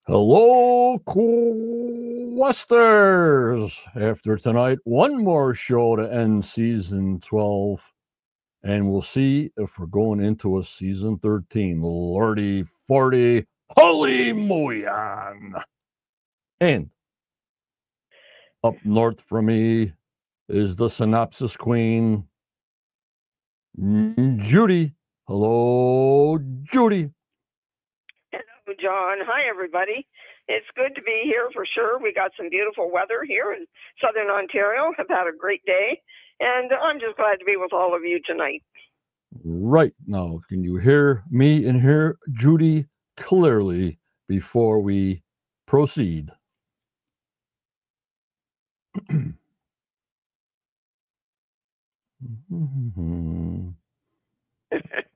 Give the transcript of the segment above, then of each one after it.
Hello, Questers! After tonight, one more show to end season 12, and we'll see if we're going into a season 13. Lordy 40, holy moyan! And up north from me is the synopsis queen, Judy. Hello, Judy. Hello, John. Hi, everybody. It's good to be here for sure. We got some beautiful weather here in Southern Ontario. Have had a great day, and I'm just glad to be with all of you tonight. Right now, can you hear me and hear Judy clearly before we proceed?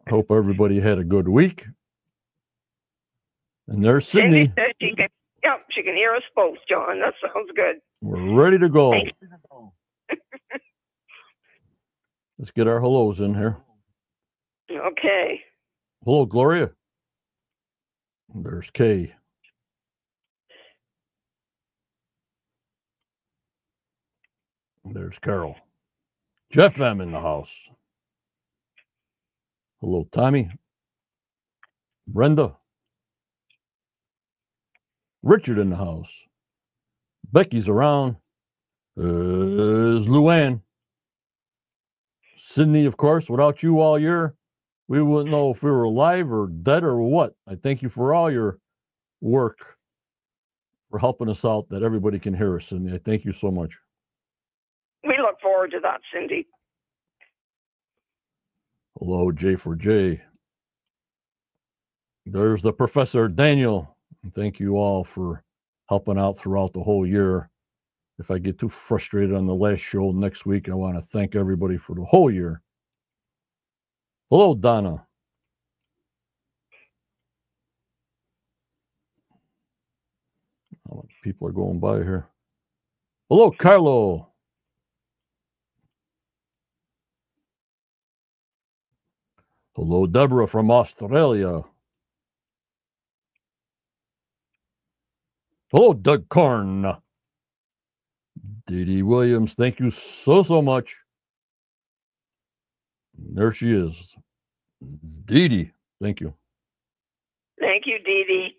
Hope everybody had a good week. And there's Sydney. Cindy says she can hear us both, John. That sounds good. We're ready to go. Let's get our hellos in here. Okay. Hello, Gloria. There's Kay. There's Carol. Jeff M in the house. Hello, Tommy. Brenda. Richard in the house. Becky's around. There's Luann. Sydney, of course. Without you all year, we wouldn't know if we were alive or dead or what. I thank you for all your work for helping us out that everybody can hear us, Sydney. I thank you so much. We look forward to that, Cindy. Hello, J4J. There's the Professor Daniel. Thank you all for helping out throughout the whole year. If I get too frustrated on the last show next week, I want to thank everybody for the whole year. Hello, Donna. People are going by here. Hello, Carlo. Hello, Deborah from Australia. Hello, Doug Korn. Dee Dee Williams, thank you so much. There she is. Dee Dee, thank you. Thank you, Dee Dee.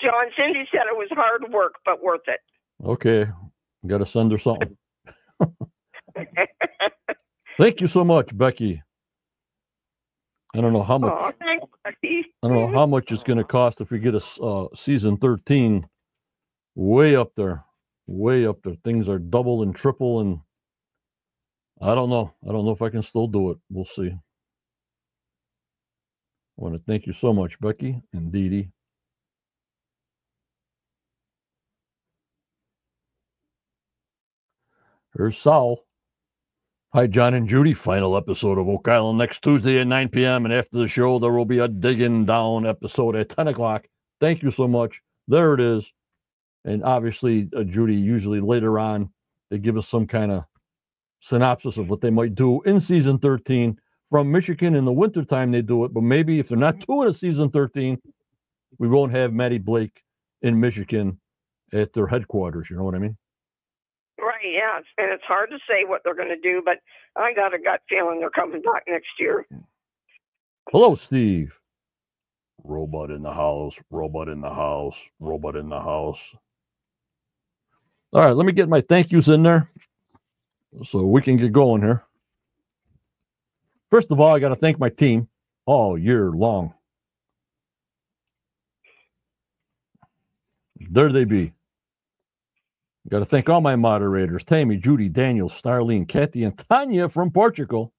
John, Cindy said it was hard work, but worth it. Okay. Got to send her something. Thank you so much, Becky. I don't know how much. Oh, thanks, Becky. I don't know how much it's going to cost if we get a season 13. Way up there. Way up there. Things are double and triple, and I don't know. I don't know if I can still do it. We'll see. I want to thank you so much, Becky and Dee Dee. Here's Sal. Hi, John and Judy. Final episode of Oak Island next Tuesday at 9 p.m. And after the show, there will be a Digging Down episode at 10 o'clock. Thank you so much. There it is. And obviously, Judy, usually later on, they give us some kind of synopsis of what they might do in season 13. From Michigan in the wintertime, they do it. But maybe if they're not doing a season 13, we won't have Maddie Blake in Michigan at their headquarters. You know what I mean? Right, yeah. And it's hard to say what they're going to do, but I got a gut feeling they're coming back next year. Hello, Steve. Robot in the house, robot in the house, robot in the house. All right, let me get my thank yous in there so we can get going here. First of all, I got to thank my team all year long. There they be. Got to thank all my moderators, Tammy, Judy, Daniel, Starlene, Kathy, and Tanya from Portugal.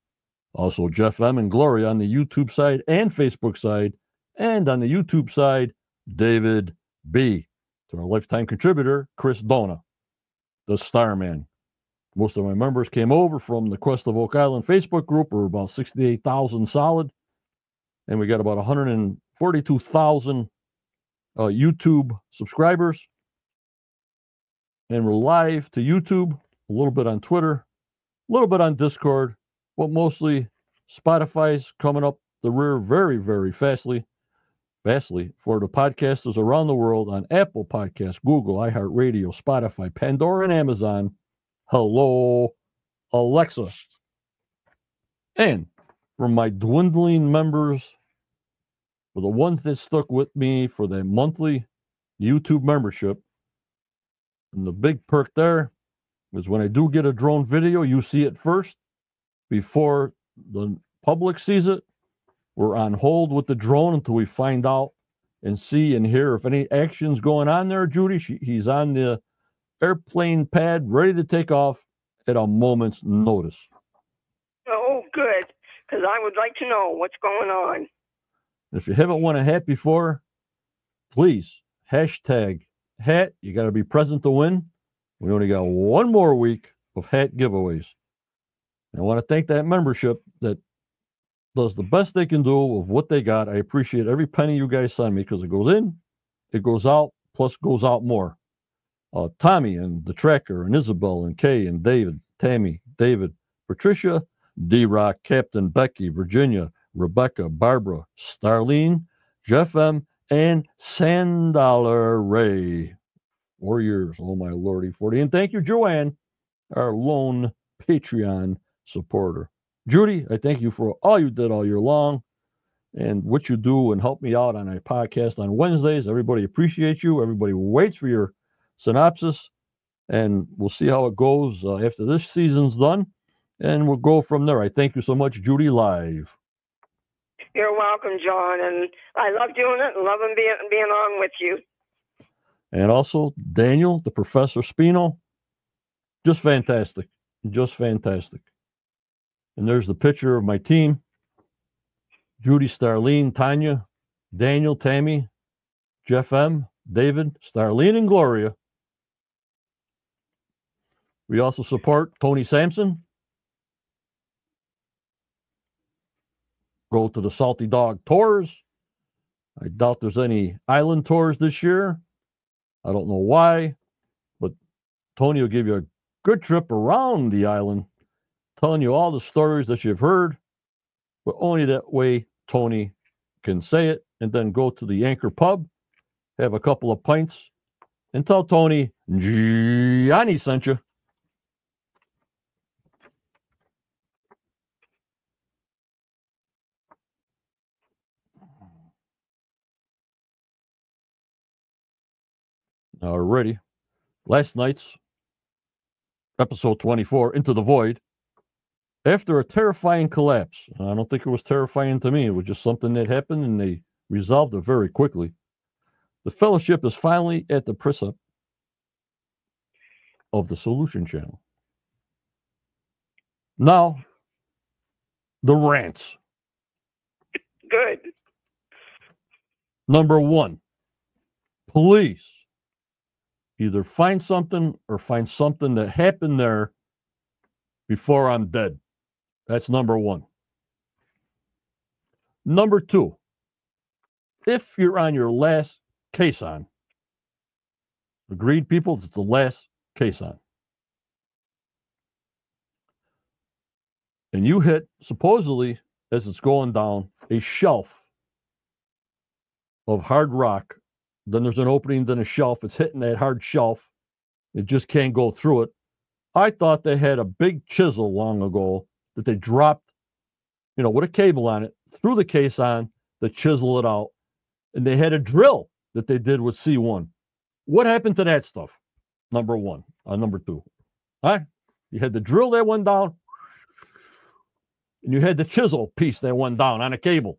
Also, Jeff M. and Gloria on the YouTube side and Facebook side. And on the YouTube side, David B. To our lifetime contributor, Chris Dona, the Starman. Most of my members came over from the Quest of Oak Island Facebook group. We're about 68,000 solid. And we got about 142,000 YouTube subscribers. And we're live to YouTube, a little bit on Twitter, a little bit on Discord, but mostly Spotify's coming up the rear very, very vastly for the podcasters around the world on Apple Podcasts, Google, iHeartRadio, Spotify, Pandora, and Amazon. Hello, Alexa. And for my dwindling members, for the ones that stuck with me for the monthly YouTube membership, and the big perk there is when I do get a drone video, you see it first before the public sees it. We're on hold with the drone until we find out and see and hear if any action's going on there, Judy. He's on the airplane pad, ready to take off at a moment's notice. Oh, good, because I would like to know what's going on. If you haven't won a hat before, please, hashtag hat. You got to be present to win. We only got one more week of hat giveaways. And I want to thank that membership that does the best they can do with what they got. I appreciate every penny you guys send me because it goes in, it goes out, plus goes out more. Tommy and the Tracker and Isabel and Kay and David, Tammy, David, Patricia, D-Rock, Captain Becky, Virginia, Rebecca, Barbara, Starlene, Jeff M., and Sandollar Ray. 4 years. Oh, my lordy, 40. And thank you, Joanne, our lone Patreon supporter. Judy, I thank you for all you did all year long and what you do and help me out on a podcast on Wednesdays. Everybody appreciates you. Everybody waits for your synopsis, and we'll see how it goes after this season's done, and we'll go from there. I thank you so much, Judy, live. You're welcome, John, and I love doing it and loving being on with you. And also, Daniel, the Professor Spino, just fantastic. Just fantastic. And there's the picture of my team. Judy, Starlene, Tanya, Daniel, Tammy, Jeff M., David, Starlene, and Gloria. We also support Tony Sampson. Go to the Salty Dog Tours. I doubt there's any island tours this year. I don't know why, but Tony will give you a good trip around the island, telling you all the stories that you've heard, but only that way Tony can say it, and then go to the Anchor Pub, have a couple of pints, and tell Tony Gianni sent you. Alrighty. Last night's episode 24, Into the Void. After a terrifying collapse, I don't think it was terrifying to me. It was just something that happened, and they resolved it very quickly. The Fellowship is finally at the precipice of the Solution Channel. Now, the rants. Good. Number one, please either find something or find something that happened there before I'm dead. That's number one. Number two, if you're on your last caisson, agreed, people, it's the last caisson, and you hit, supposedly, as it's going down, a shelf of hard rock, then there's an opening, then a shelf. It's hitting that hard shelf. It just can't go through it. I thought they had a big chisel long ago that they dropped, with a cable on it, through the caisson to chisel it out. And they had a drill that they did with C1. What happened to that stuff? Number one. Number two. Huh? You had to drill that one down, and you had the chisel piece that went down on a cable.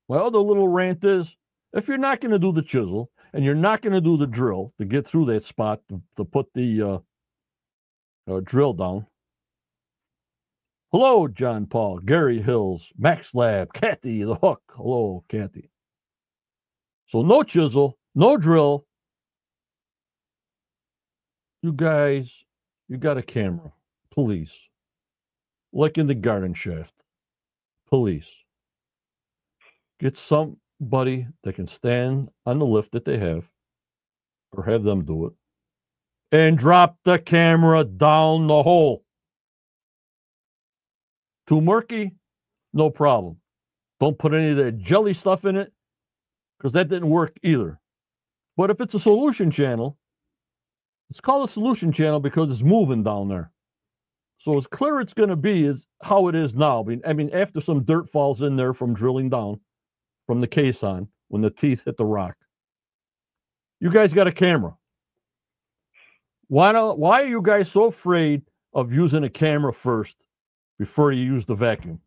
My other little rant is, if you're not going to do the chisel and you're not going to do the drill to get through that spot to put the drill down. Hello, John Paul, Gary Hills, Max Lab, Kathy the Hook. Hello, Kathy. So no chisel, no drill. You guys, you got a camera, please. Like in the garden shaft, please. Get somebody that can stand on the lift that they have, or have them do it, and drop the camera down the hole. Too murky? No problem. Don't put any of that jelly stuff in it, because that didn't work either. But if it's a solution channel, it's called a solution channel because it's moving down there. So as clear it's going to be is how it is now. I mean, after some dirt falls in there from drilling down from the caisson when the teeth hit the rock. You guys got a camera. Why are you guys so afraid of using a camera first before you use the vacuum?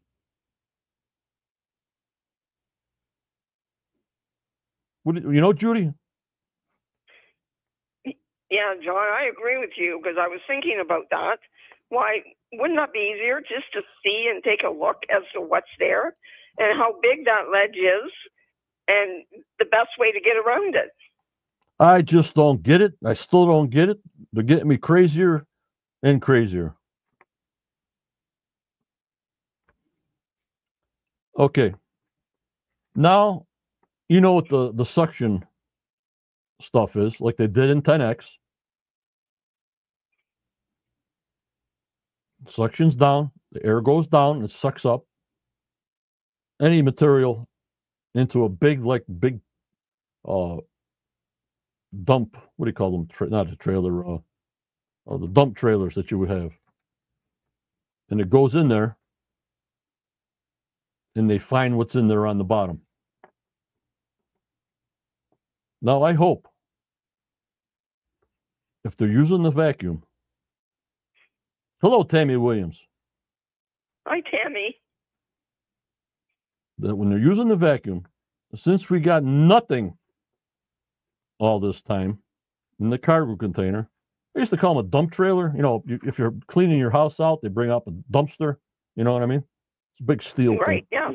You know, Judy? Yeah, John, I agree with you because I was thinking about that. Why wouldn't that be easier just to see and take a look as to what's there and how big that ledge is and the best way to get around it? I just don't get it. I still don't get it. They're getting me crazier and crazier. Okay. Now, you know what the suction stuff is, like they did in 10X. Suction's down, the air goes down, it sucks up any material into a big dump. What do you call them? Not a trailer, the dump trailers that you would have. And it goes in there, and they find what's in there on the bottom. Now, I hope if they're using the vacuum. Hello, Tammy Williams. Hi, Tammy. That when they're using the vacuum, since we got nothing all this time in the cargo container, I used to call them a dump trailer. You know, if you're cleaning your house out, they bring up a dumpster. You know what I mean? It's a big steel right, thing. Yeah.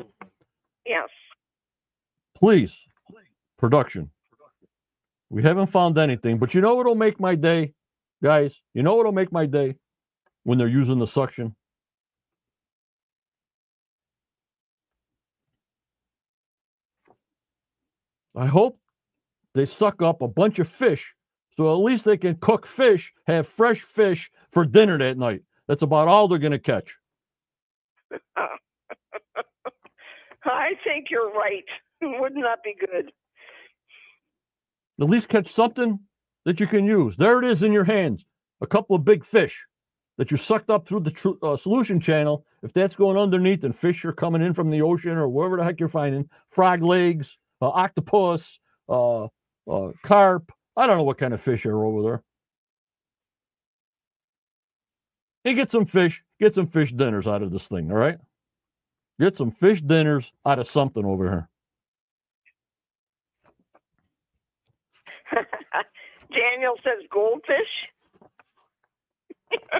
Yes. Please, production. We haven't found anything, but you know what'll make my day, guys? You know what'll make my day? When they're using the suction. I hope they suck up a bunch of fish so at least they can cook fish, have fresh fish for dinner that night. That's about all they're going to catch. I think you're right. Wouldn't that be good? At least catch something that you can use. There it is in your hands. A couple of big fish that you sucked up through the solution channel. If that's going underneath and fish are coming in from the ocean or wherever the heck you're finding, frog legs, octopus, carp. I don't know what kind of fish are over there. And get some fish dinners out of this thing, all right? Get some fish dinners out of something over here. Daniel says goldfish.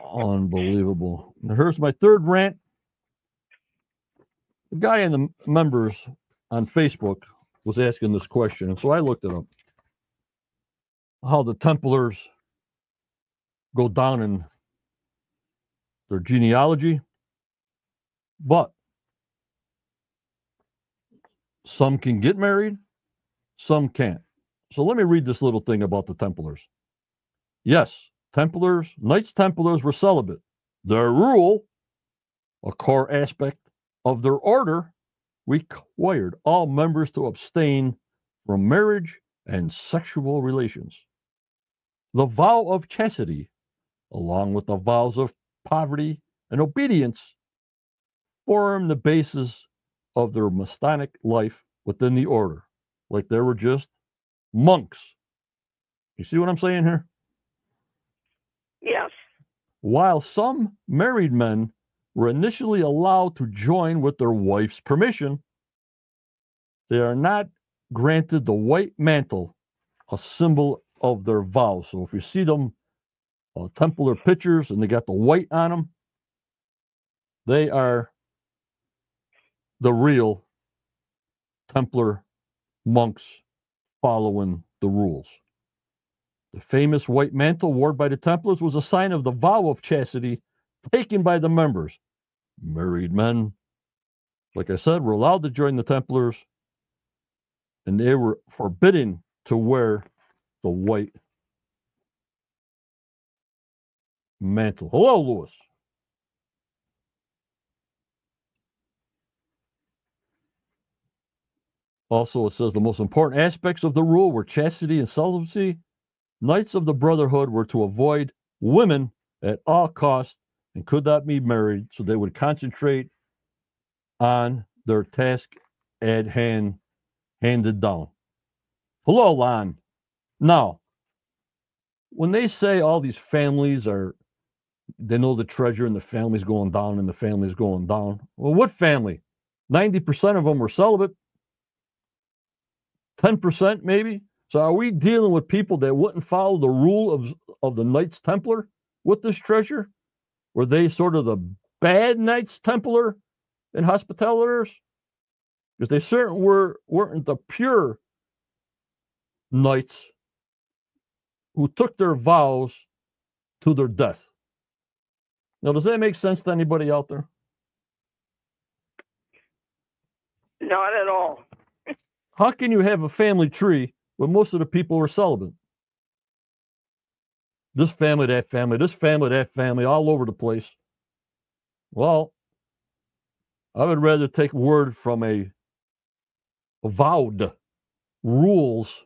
Unbelievable. Now, here's my third rant. The guy in the members on Facebook was asking this question, and so I looked it up. How the Templars go down in their genealogy, but some can get married, some can't. So let me read this little thing about the Templars. Yes, Knights Templars were celibate. Their rule, a core aspect of their order, required all members to abstain from marriage and sexual relations. The vow of chastity, along with the vows of poverty and obedience, form the basis of their Masonic life within the order, like they were just monks. You see what I'm saying here? Yes. While some married men were initially allowed to join with their wife's permission, they are not granted the white mantle, a symbol of their vow. So if you see them Templar pictures and they got the white on them, they are the real Templar monks following the rules. The famous white mantle worn by the Templars was a sign of the vow of chastity taken by the members. Married men, like I said, were allowed to join the Templars, and they were forbidden to wear the white mantle. Hello, Lewis. Also, it says the most important aspects of the rule were chastity and celibacy. Knights of the Brotherhood were to avoid women at all costs and could not be married, so they would concentrate on their task at hand, handed down. Hello, Lon. Now, when they say all these families they know the treasure and the family's going down and the family's going down. Well, what family? 90% of them were celibate. 10% maybe. So are we dealing with people that wouldn't follow the rule of the Knights Templar with this treasure? Were they sort of the bad Knights Templar and Hospitallers? Because they certainly weren't the pure knights who took their vows to their death. Now, does that make sense to anybody out there? Not at all. How can you have a family tree when most of the people are celibate? This family, that family, this family, that family, all over the place. Well, I would rather take word from a avowed rules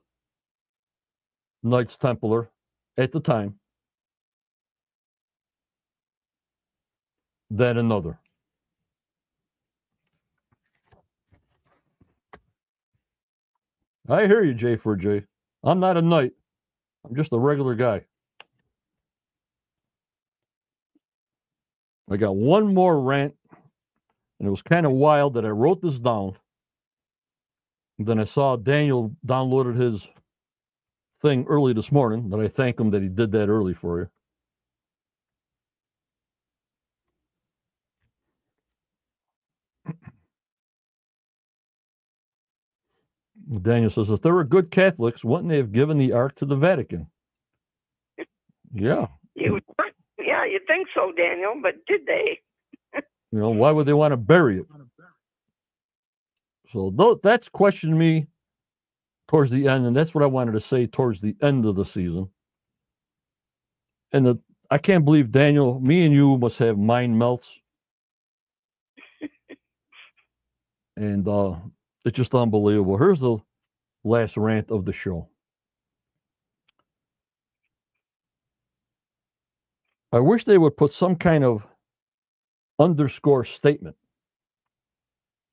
Knights Templar at the time than another. I hear you, J4J. I'm not a knight. I'm just a regular guy. I got one more rant, and it was kind of wild that I wrote this down. And then I saw Daniel downloaded his thing early this morning, but I thank him that he did that early for you. Daniel says, if they were good Catholics, wouldn't they have given the Ark to the Vatican? Yeah. You'd think so, Daniel, but did they? Why would they want to bury it? So that's questioned me towards the end, and that's what I wanted to say towards the end of the season. And I can't believe, Daniel, me and you must have mind melts. And it's just unbelievable. Here's the last rant of the show. I wish they would put some kind of underscore statement.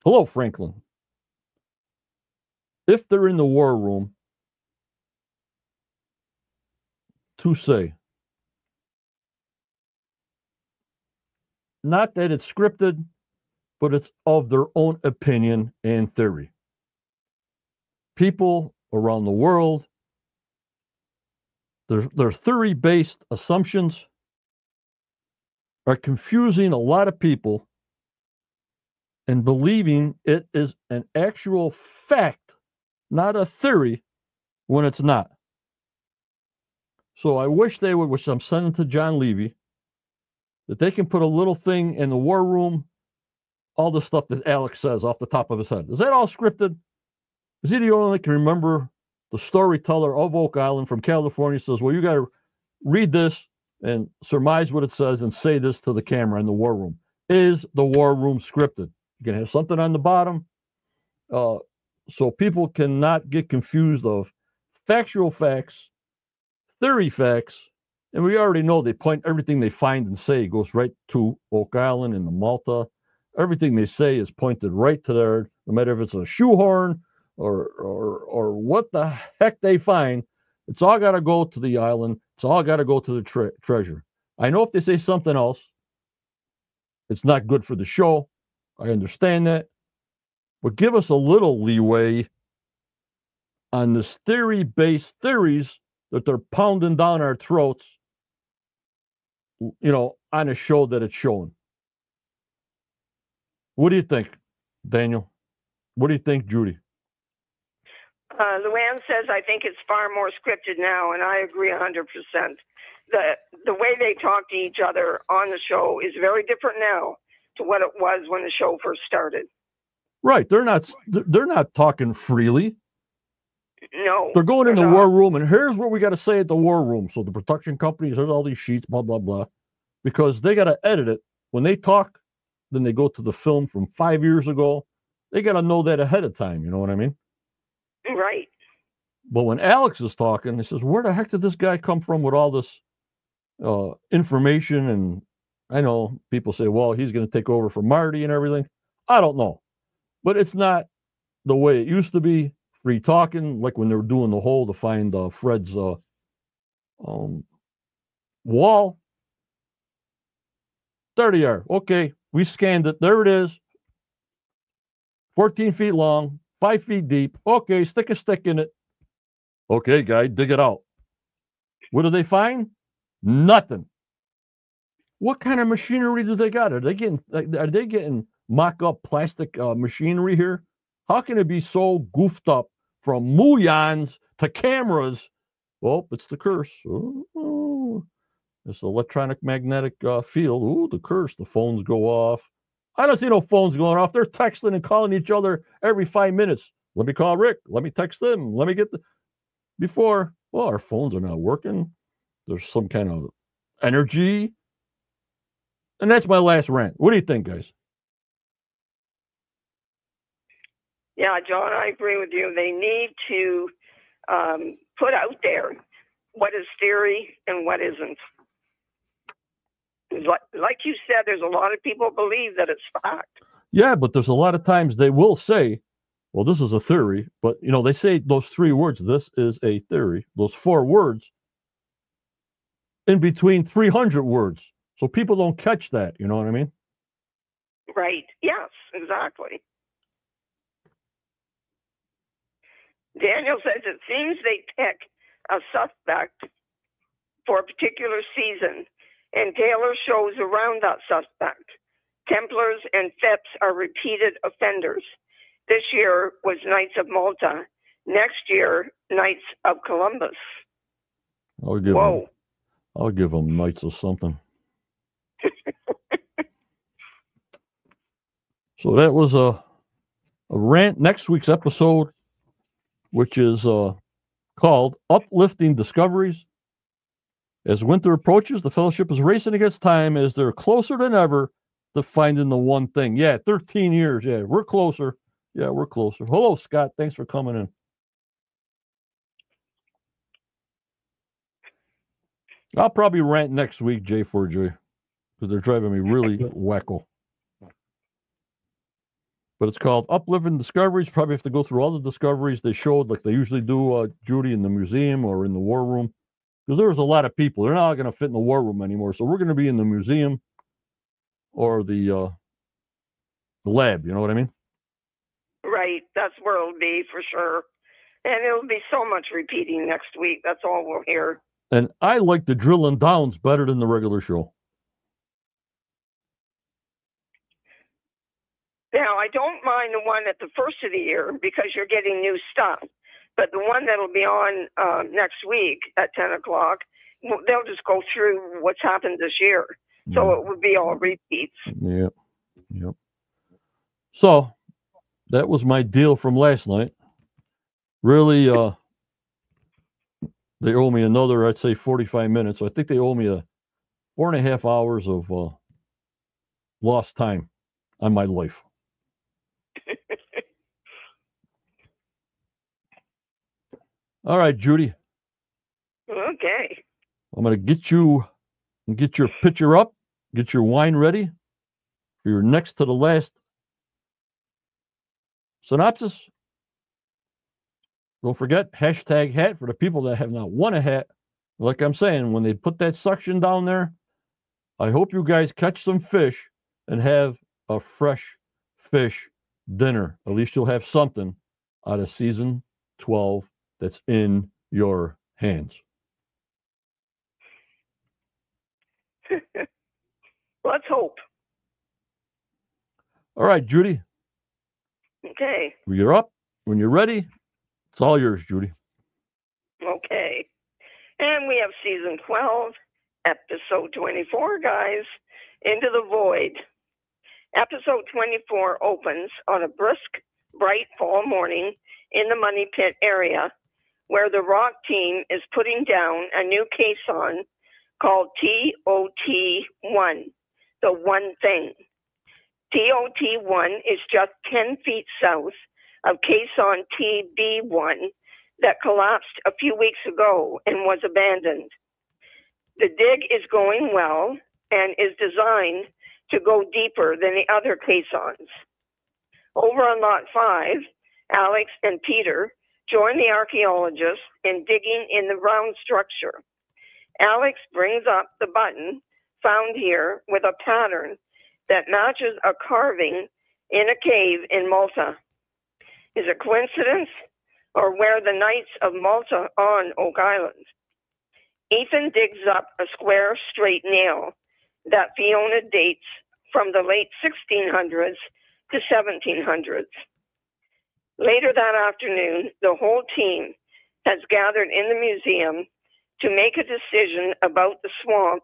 Hello, Franklin. If they're in the war room, to say, not that it's scripted, but it's of their own opinion and theory. People around the world, their theory-based assumptions are confusing a lot of people and believing it is an actual fact, not a theory, when it's not. So I wish they would, which I'm sending to John Levy, that they can put a little thing in the war room, all the stuff that Alex says off the top of his head. Is that all scripted? Is he the only one that can remember the storyteller of Oak Island from California says, well, you got to read this and surmise what it says and say this to the camera in the war room. Is the war room scripted? You can have something on the bottom so people cannot get confused of factual facts, theory facts, and we already know they point everything they find and say goes right to Oak Island and the Malta. Everything they say is pointed right to there, no matter if it's a shoehorn or what the heck they find. It's all got to go to the island. It's all got to go to the treasure. I know if they say something else, it's not good for the show. I understand that. But give us a little leeway on this theory-based theories that they're pounding down our throats, on a show that it's showing. What do you think, Daniel? What do you think, Judy? Luann says, I think it's far more scripted now, and I agree 100%. The way they talk to each other on the show is very different now to what it was when the show first started. Right. They're not talking freely. No. They're going in the war room, and here's what we got to say at the war room. So the production companies, there's all these sheets, blah, blah, blah. because they got to edit it. When they talk, then they go to the film from 5 years ago. They got to know that ahead of time. You know what I mean? Right. But when Alex is talking, he says, where the heck did this guy come from with all this information? And I know people say, well, he's going to take over for Marty and everything. I don't know. But it's not the way it used to be, free talking, like when they were doing the hole to find Fred's wall. 30 yard. Okay, we scanned it. There it is. 14 feet long, 5 feet deep. Okay, stick a stick in it. Okay, guy, dig it out. What do they find? Nothing. What kind of machinery do they got? Are they getting mock-up plastic machinery here? How can it be so goofed up from mullions to cameras? Well, it's the curse. Oh, this electronic magnetic field. Ooh, the curse. The phones go off. I don't see no phones going off. They're texting and calling each other every 5 minutes. Let me call Rick. Let me text them. Let me get before. Well, our phones are not working. There's some kind of energy. And that's my last rant. What do you think, guys? Yeah, John, I agree with you. They need to put out there what is theory and what isn't. Like you said, there's a lot of people believe that it's fact. Yeah, but there's a lot of times they will say, well, this is a theory. But, you know, they say those 3 words, this is a theory. Those 4 words in between 300 words. So people don't catch that. You know what I mean? Right. Yes, exactly. Daniel says it seems they pick a suspect for a particular season, and Taylor shows around that suspect. Templars and Phipps are repeated offenders. This year was Knights of Malta. Next year, Knights of Columbus. I'll give them Knights of something. So that was a rant. Next week's episode, which is called Uplifting Discoveries. As winter approaches, the fellowship is racing against time as they're closer than ever to finding the one thing. Yeah, 13 years. Yeah, we're closer. Yeah, we're closer. Hello, Scott. Thanks for coming in. I'll probably rant next week, J4J, because they're driving me really wacko. But it's called Uplifting Discoveries. Probably have to go through all the discoveries they showed, like they usually do, Judy, in the museum or in the war room. Because there was a lot of people. They're not going to fit in the war room anymore. So we're going to be in the museum or the lab. You know what I mean? Right. That's where it'll be for sure. And it'll be so much repeating next week. That's all we'll hear. And I like the drilling downs better than the regular show. Now, I don't mind the one at the first of the year because you're getting new stuff. But the one that'll be on next week at 10 o'clock, they'll just go through what's happened this year. So it would be all repeats. Yep. So that was my deal from last night. Really, they owe me another, I'd say, 45 minutes. So I think they owe me 4.5 hours of lost time on my life. All right, Judy. Okay. I'm going to get your pitcher up, get your wine ready for your next to the last synopsis. Don't forget, hashtag hat for the people that have not won a hat. Like I'm saying, when they put that suction down there, I hope you guys catch some fish and have a fresh fish dinner. At least you'll have something out of season 12 that's in your hands. Let's hope. All right, Judy. Okay. You're up. When you're ready, it's all yours, Judy. Okay. And we have season 12, episode 24, guys, Into the Void. Episode 24 opens on a brisk, bright fall morning in the Money Pit area, where the rock team is putting down a new caisson called TOT1, the one thing. TOT1 is just 10 feet south of caisson TB1 that collapsed a few weeks ago and was abandoned. The dig is going well and is designed to go deeper than the other caissons. Over on Lot 5, Alex and Peter join the archaeologists in digging in the round structure. Alex brings up the button found here with a pattern that matches a carving in a cave in Malta. Is it coincidence or where the Knights of Malta on Oak Island? Ethan digs up a square straight nail that Fiona dates from the late 1600s to 1700s. Later that afternoon, the whole team has gathered in the museum to make a decision about the swamp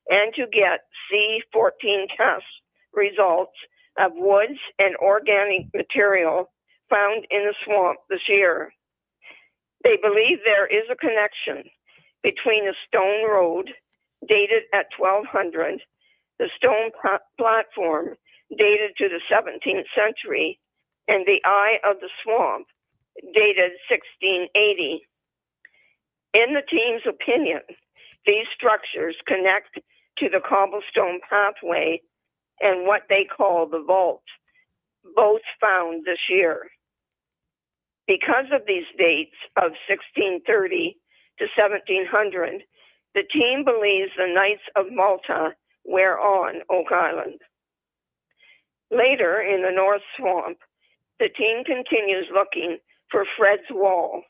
and to get C14 test results of woods and organic material found in the swamp this year. They believe there is a connection between the stone road, dated at 1200, the stone platform, dated to the 17th century, and the eye of the swamp, dated 1680. In the team's opinion, these structures connect to the cobblestone pathway and what they call the vault, both found this year. Because of these dates of 1630 to 1700, the team believes the Knights of Malta were on Oak Island. Later in the North Swamp, the team continues looking for Fred's wall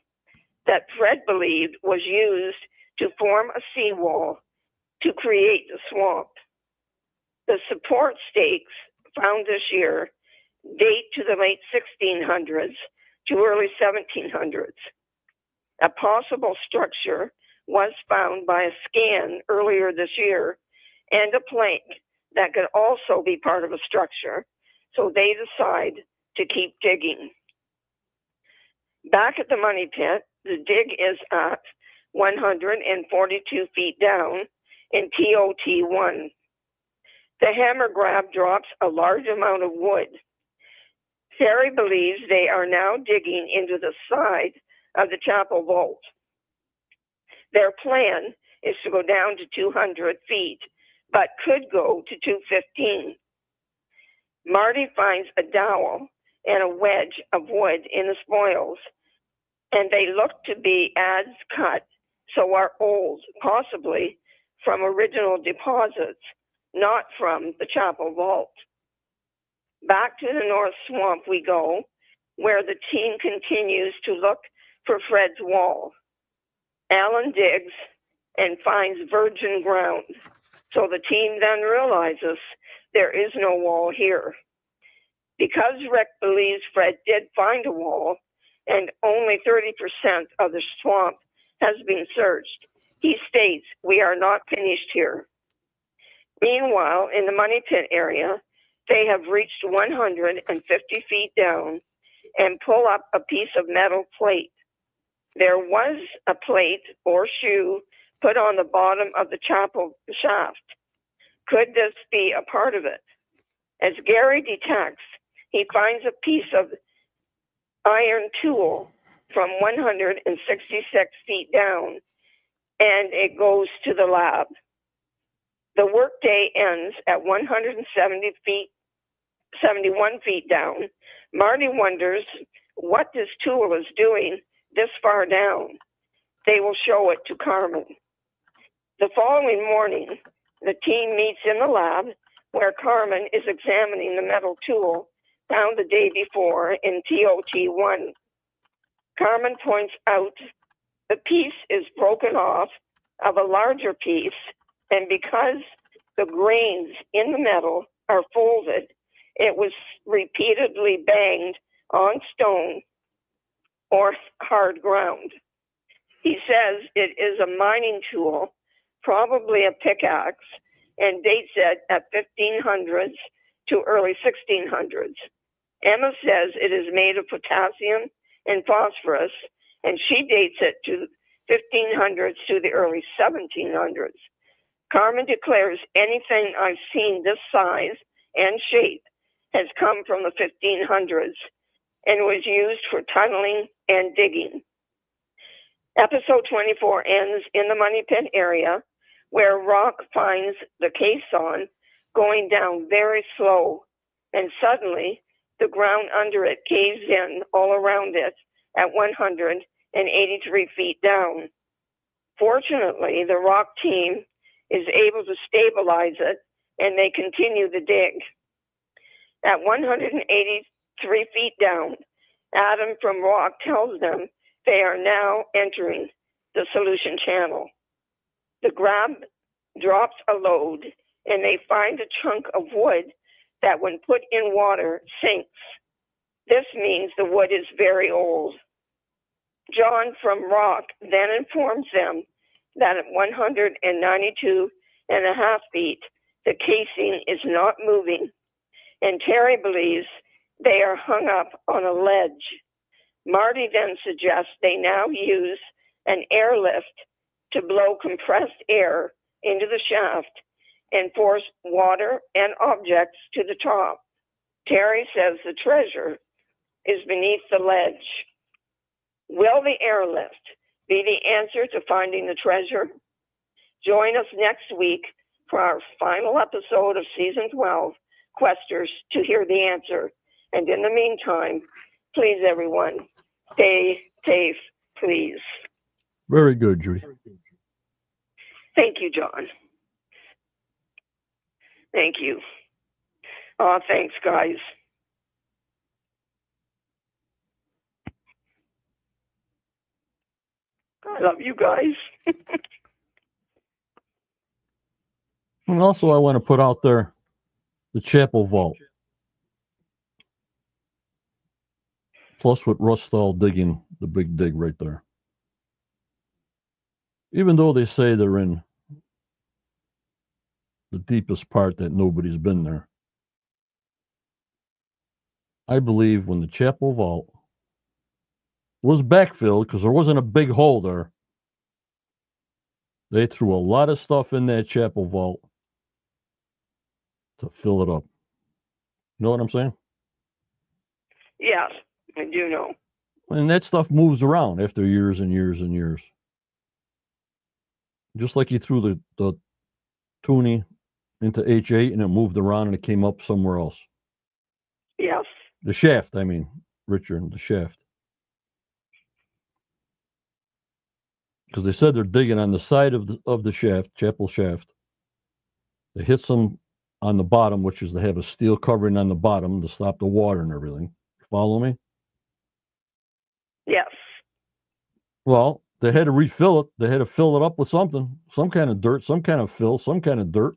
that Fred believed was used to form a seawall to create the swamp. The support stakes found this year date to the late 1600s to early 1700s. A possible structure was found by a scan earlier this year and a plank that could also be part of a structure, so they decide to keep digging. Back at the money pit, the dig is at 142 feet down in TOT1. The hammer grab drops a large amount of wood. Terry believes they are now digging into the side of the chapel vault. Their plan is to go down to 200 feet, but could go to 215. Marty finds a dowel and a wedge of wood in the spoils, and they look to be adze cut, so are old, possibly from original deposits, not from the chapel vault. Back to the North Swamp we go, where the team continues to look for Fred's wall. Alan digs and finds virgin ground, so the team then realizes there is no wall here. Because Rick believes Fred did find a wall and only 30% of the swamp has been searched, he states, "We are not finished here." Meanwhile, in the money pit area, they have reached 150 feet down and pull up a piece of metal plate. There was a plate or shoe put on the bottom of the chapel shaft. Could this be a part of it? As Gary detects, he finds a piece of iron tool from 166 feet down, and it goes to the lab. The workday ends at 171 feet down. Marty wonders what this tool is doing this far down. They will show it to Carmen. The following morning, the team meets in the lab where Carmen is examining the metal tool found the day before in TOT1. Carmen points out the piece is broken off of a larger piece, and because the grains in the metal are folded, it was repeatedly banged on stone or hard ground. He says it is a mining tool, probably a pickaxe, and dates it at 1500s to early 1600s. Emma says it is made of potassium and phosphorus, and she dates it to 1500s to the early 1700s. Carmen declares anything I've seen this size and shape has come from the 1500s and was used for tunneling and digging. Episode 24 ends in the Money Pit area, where rock finds the caisson going down very slow, and suddenly the ground under it caves in all around it at 183 feet down. Fortunately, the rock team is able to stabilize it, and they continue the dig. At 183 feet down, Adam from Rock tells them they are now entering the solution channel. The grab drops a load, and they find a chunk of wood that, when put in water, sinks. This means the wood is very old. John from Rock then informs them that at 192.5 feet, the casing is not moving, and Terry believes they are hung up on a ledge. Marty then suggests they now use an airlift to blow compressed air into the shaft and force water and objects to the top. Terry says the treasure is beneath the ledge. Will the airlift be the answer to finding the treasure? Join us next week for our final episode of Season 12, Questers, to hear the answer. And in the meantime, please, everyone, stay safe, please. Very good, Judy. Thank you, John. Thank you. Oh, thanks, guys. I love you guys. And also, I want to put out there the chapel vault. Plus, with Rustall digging the big dig right there. Even though they say they're in the deepest part that nobody's been there, I believe when the chapel vault was backfilled, because there wasn't a big hole there, they threw a lot of stuff in that chapel vault to fill it up. You know what I'm saying? Yes, I do know. And that stuff moves around after years and years and years. Just like you threw the toonie into H8 and it moved around and it came up somewhere else. Yes. The shaft, I mean, Richard, the shaft. Because they said they're digging on the side of the shaft, chapel shaft. They hit some on the bottom, which is they have a steel covering on the bottom to stop the water and everything. Follow me? Yes. Well, they had to refill it. They had to fill it up with something, some kind of dirt, some kind of fill, some kind of dirt.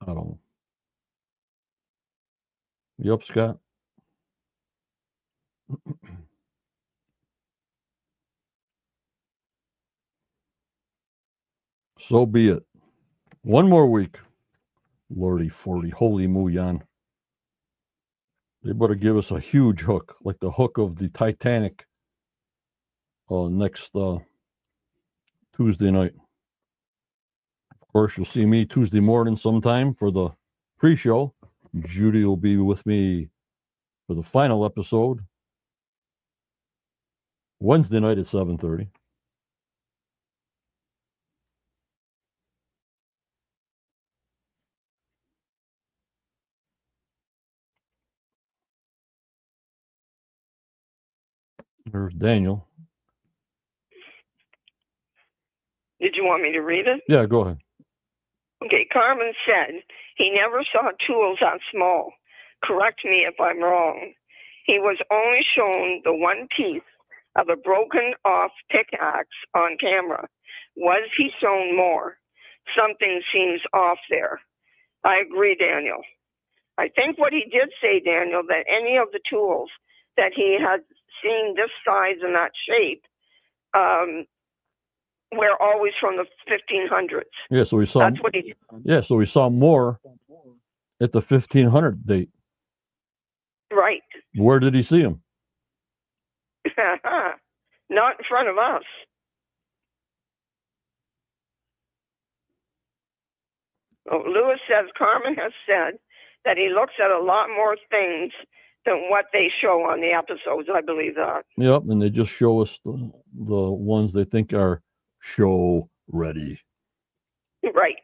I don't know. You up, Scott? So be it. One more week. Lordy 40. Holy Muyan. They better give us a huge hook, like the hook of the Titanic next Tuesday night. Of course, you'll see me Tuesday morning sometime for the pre-show. Judy will be with me for the final episode Wednesday night at 7:30. There's Daniel. Did you want me to read it? Yeah, go ahead. Okay, Carmen said he never saw tools that small. Correct me if I'm wrong. He was only shown the one piece of a broken off pickaxe on camera. Was he shown more? Something seems off there. I agree, Daniel. I think what he did say, Daniel, that any of the tools that he had seen this size and that shape were always from the 1500s. Yeah, so we saw. That's what he. Yeah, so we saw more at the 1500 date. Right. Where did he see him? Not in front of us. Oh, Lewis says Carmen has said that he looks at a lot more things than what they show on the episodes. I believe that. Yep, and they just show us the ones they think are show ready. Right.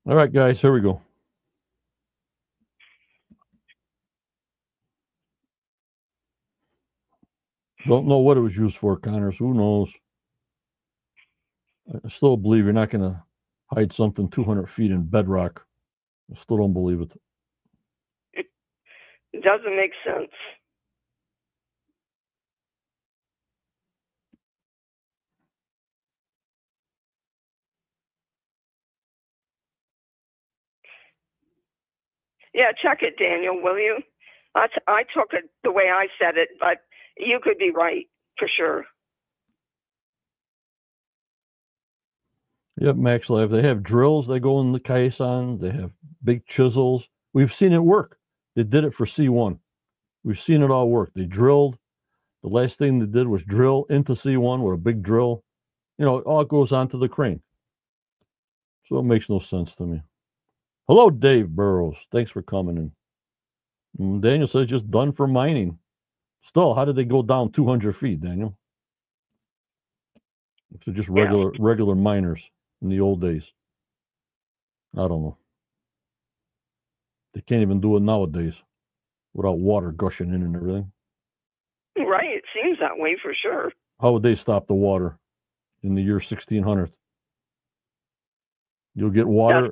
All right, guys, here we go. Don't know what it was used for, Connors. Who knows? I still believe you're not going to hide something 200 feet in bedrock. I still don't believe it. It doesn't make sense. Yeah, check it, Daniel, will you? I took it the way I said it, but you could be right for sure. Yep, Max Live. They have drills they go in the caissons. They have big chisels. We've seen it work. They did it for C1. We've seen it all work. They drilled. The last thing they did was drill into C1 with a big drill. You know, it all goes onto the crane. So it makes no sense to me. Hello, Dave Burrows. Thanks for coming in. And Daniel says just done for mining. Still, how did they go down 200 feet, Daniel? So just regular miners in the old days. I don't know. They can't even do it nowadays without water gushing in and everything. Right, it seems that way for sure. How would they stop the water in the year 1600? You'll get water.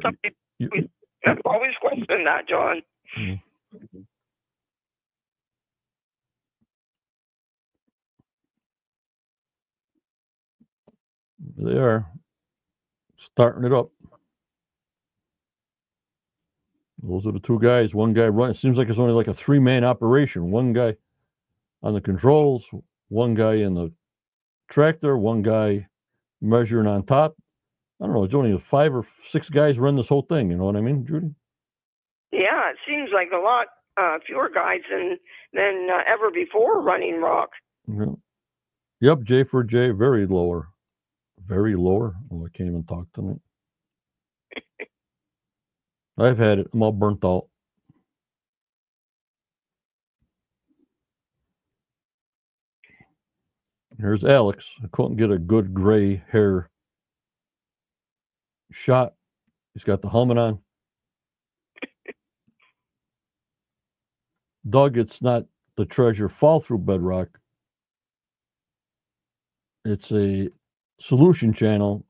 I've always questioned that, John. They are starting it up. Those are the two guys. One guy running. It seems like it's only like a 3-man operation. One guy on the controls, one guy in the tractor, one guy measuring on top. I don't know. It's only 5 or 6 guys run this whole thing. You know what I mean, Judy? Yeah, it seems like a lot fewer guys than ever before running rock. Yeah. Yep, J for J, very lower. Very lower. Oh, I can't even talk tonight. I've had it. I'm all burnt out. Here's Alex. I couldn't get a good gray hair shot. He's got the helmet on. Doug, it's not the treasure fall through bedrock. It's a solution channel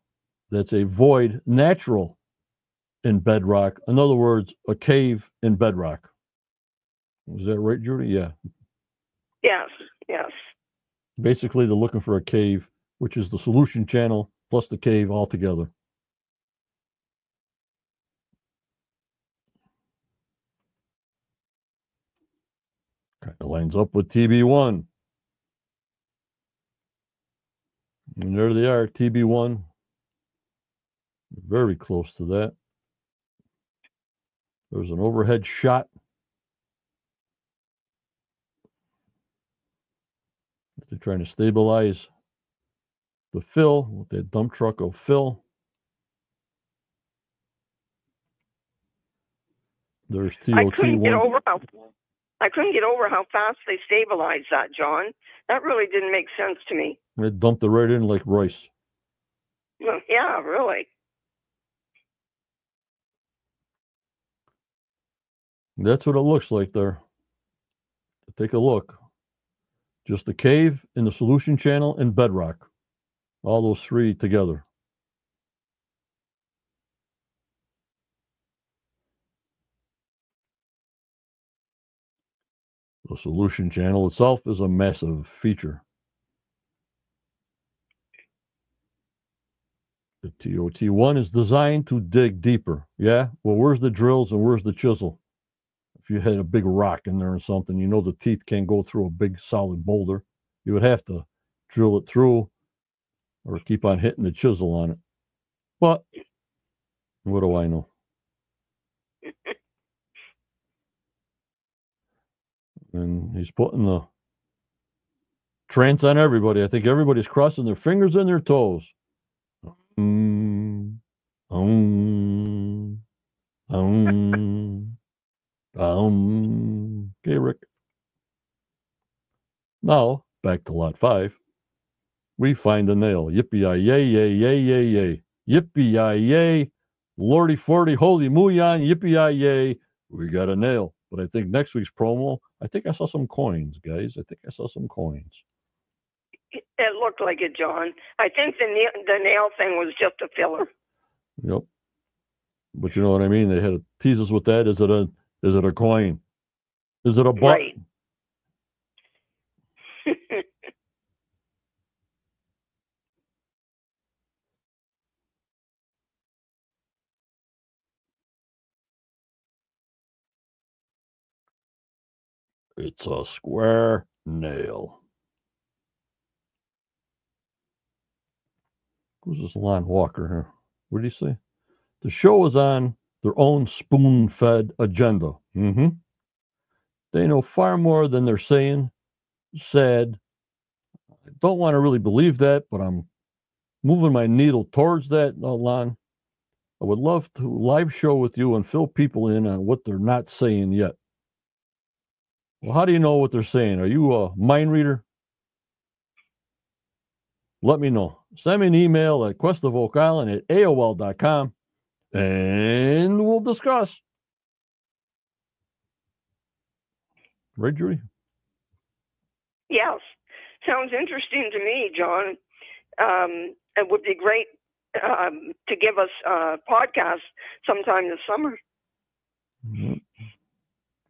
that's a void natural in bedrock. In other words, a cave in bedrock. Is that right, Judy? Yeah. Yes, yes. Basically, they're looking for a cave, which is the solution channel plus the cave all together. Kind of lines up with TB1. And there they are, TB1. Very close to that. There's an overhead shot. They're trying to stabilize the fill with that dump truck of fill. There's TOT1. I couldn't get over how fast they stabilized that, John. That really didn't make sense to me. They dumped it right in like rice. Well, yeah, really. That's what it looks like there. Take a look. Just the cave in the solution channel and bedrock. All those 3 together. The solution channel itself is a massive feature. The TOT1 is designed to dig deeper. Yeah? Well, where's the drills and where's the chisel? If you had a big rock in there or something, you know the teeth can't go through a big solid boulder. You would have to drill it through or keep on hitting the chisel on it. But What do I know? And he's putting the trance on everybody. I think everybody's crossing their fingers and their toes. Okay, Rick. Now, back to lot 5. We find a nail. Yippee-yi-yay, yay, yay, yay, yay. Yippee-yi-yay. Lordy forty, holy mooyan, yippee-yi-yay. We got a nail. But I think next week's promo, I think I saw some coins, guys. I think I saw some coins. It looked like it, John. I think the nail thing was just a filler. Yep. But you know what I mean? They had to tease us with that. Is it a coin? Is it a butt? Right. It's a square nail. Who's this Lon Walker here? What did he say? The show is on their own spoon-fed agenda. They know far more than they're saying. Sad. I don't want to really believe that, but I'm moving my needle towards that, Lon. I would love to live show with you and fill people in on what they're not saying yet. Well, how do you know what they're saying? Are you a mind reader? Let me know. Send me an email at questofOakIsland@AOL.com and we'll discuss. Right, Judy? Yes. Sounds interesting to me, John. It would be great to give us a podcast sometime this summer.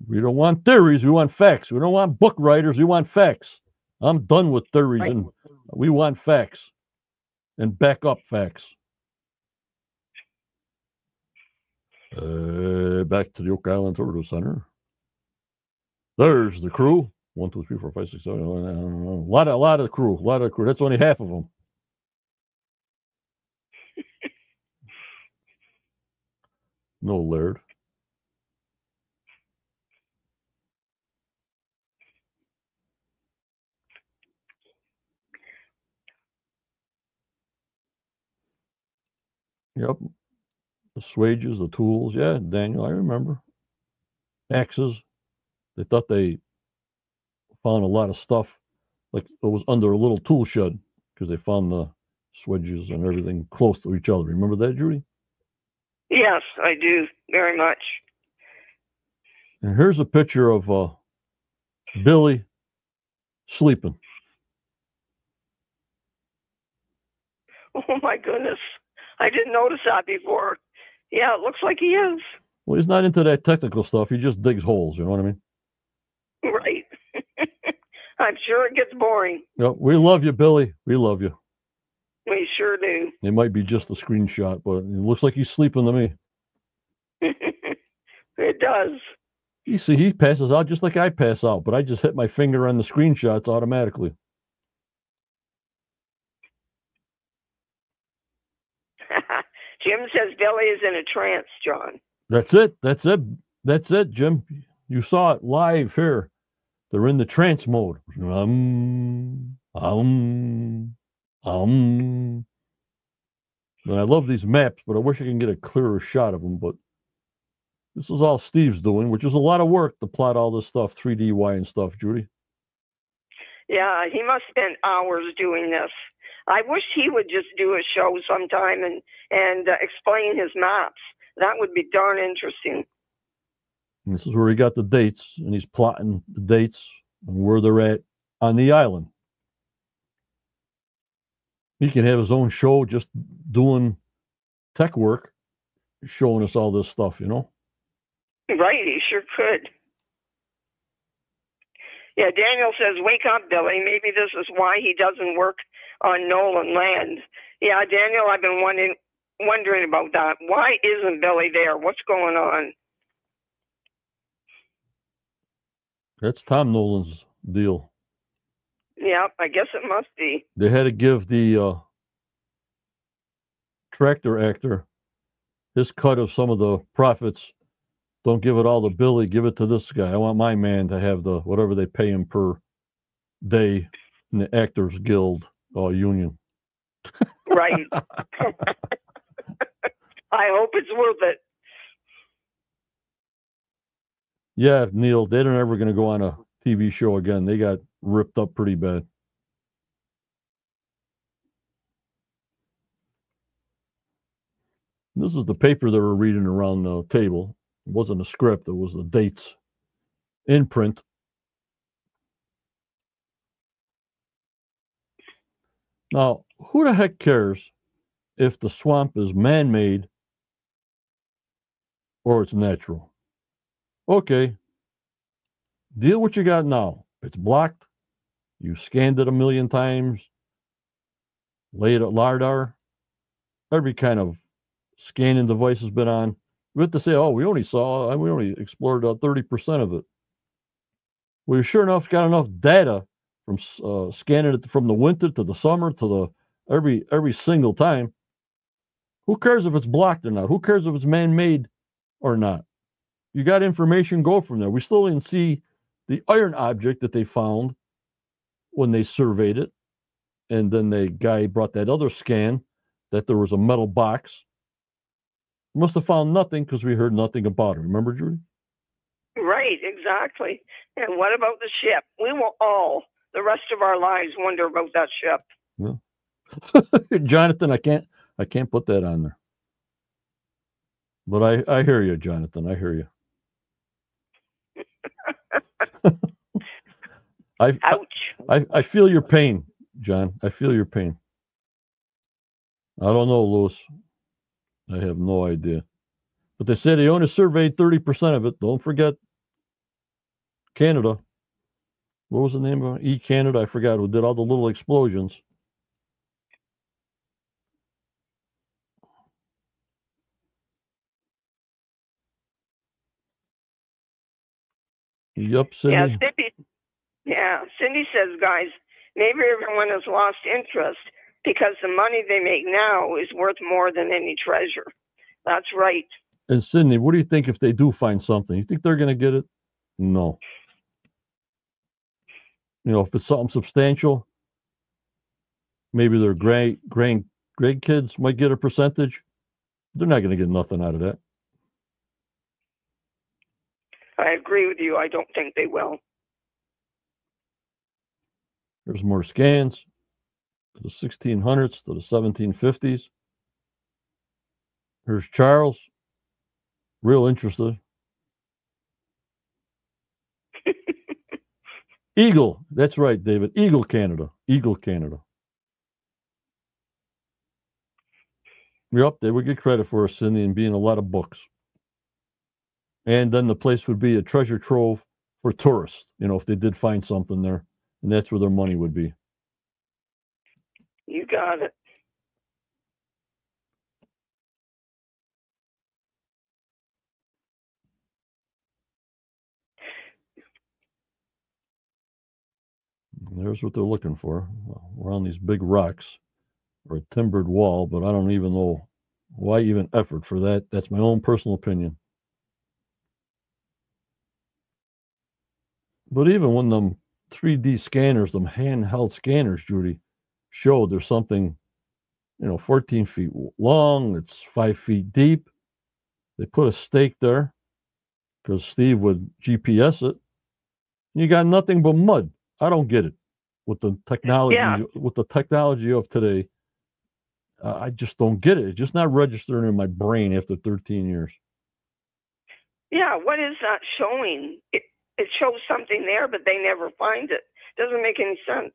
We don't want theories. We want facts. We don't want book writers. We want facts. I'm done with theories, right. And we want facts and backup facts. Back to the Oak Island Tortoise Center. There's the crew. 1, 2, 3, 4, 5, 6, 7. A lot of crew. That's only half of them. No Laird. Yep. The swages, the tools. Yeah, Daniel, I remember. Axes. They thought they found a lot of stuff. Like it was under a little tool shed because they found the swedges and everything close to each other. Remember that, Judy? Yes, I do. Very much. And here's a picture of Billy sleeping. Oh, my goodness. I didn't notice that before. Yeah, it looks like he is. Well, he's not into that technical stuff. He just digs holes. You know what I mean? Right. I'm sure it gets boring. Yep. We love you, Billy. We love you. We sure do. It might be just a screenshot, but it looks like he's sleeping to me. It does. You see, he passes out just like I pass out, but I just hit my finger on the screenshots automatically. Jim says Billy is in a trance, John. That's it, Jim. You saw it live here. They're in the trance mode. And I love these maps, but I wish I can get a clearer shot of them. But this is all Steve's doing, which is a lot of work to plot all this stuff, 3DY and stuff, Judy. Yeah, he must spend hours doing this. I wish he would just do a show sometime and explain his maps. That would be darn interesting. And this is where he got the dates, and he's plotting the dates and where they're at on the island. He can have his own show just doing tech work, showing us all this stuff, you know? Right, he sure could. Yeah, Daniel says, wake up, Billy. Maybe this is why he doesn't work on Nolan land. Yeah, Daniel, I've been wondering about that. Why isn't Billy there? What's going on? That's Tom Nolan's deal. Yeah, I guess it must be. They had to give the tractor actor his cut of some of the profits. Don't give it all to Billy. Give it to this guy. I want my man to have the whatever they pay him per day in the Actors Guild union. Right. I hope it's worth it. Yeah, Neil, they're never going to go on a TV show again. They got ripped up pretty bad. This is the paper they were reading around the table. It wasn't a script. It was the dates in print. Now, who the heck cares if the swamp is man-made or it's natural? Okay, deal what you got now. It's blocked. You scanned it 1,000,000 times. Laid at LiDAR. Every kind of scanning device has been on. We have to say, oh, we only explored 30% of it. We sure enough got enough data from scanning it from the winter to the summer to the every single time. Who cares if it's blocked or not? Who cares if it's man-made or not? You got information, go from there. We still didn't see the iron object that they found when they surveyed it. And then the guy brought that other scan that there was a metal box. We must have found nothing because we heard nothing about it. Remember, Judy? Right, exactly. And what about the ship? We will all, the rest of our lives, wonder about that ship. Yeah. Jonathan, I can't put that on there. But I hear you, Jonathan. I hear you. Ouch. I feel your pain, John. I feel your pain. I don't know, Louis. I have no idea. But they said they only surveyed 30% of it. Don't forget Canada. What was the name of it? Canada? I forgot, who did all the little explosions. Yup, Cindy. Cindy says, guys, maybe everyone has lost interest because the money they make now is worth more than any treasure. That's right. And Cindy, what do you think if they do find something? You think they're going to get it? No. You know, if it's something substantial, maybe their grandkids might get a percentage. They're not going to get nothing out of that. I agree with you. I don't think they will. There's more scans to the 1600s, to the 1750s. Here's Charles, real interested. Eagle, that's right, David. Eagle, Canada. Eagle, Canada. Yep, they would get credit for us, Cindy, and being a lot of books. And then the place would be a treasure trove for tourists, you know, if they did find something there. And that's where their money would be. You got it. There's what they're looking for. We're on these big rocks or a timbered wall, but I don't even know why even effort for that. That's my own personal opinion. But even when them 3D scanners, them handheld scanners, Judy, showed there's something, 14 feet long, it's 5 feet deep. They put a stake there because Steve would GPS it. You got nothing but mud. I don't get it. With the technology of today, I just don't get it. It's just not registering in my brain after 13 years. Yeah, what is that showing? It shows something there, but they never find it. Doesn't make any sense.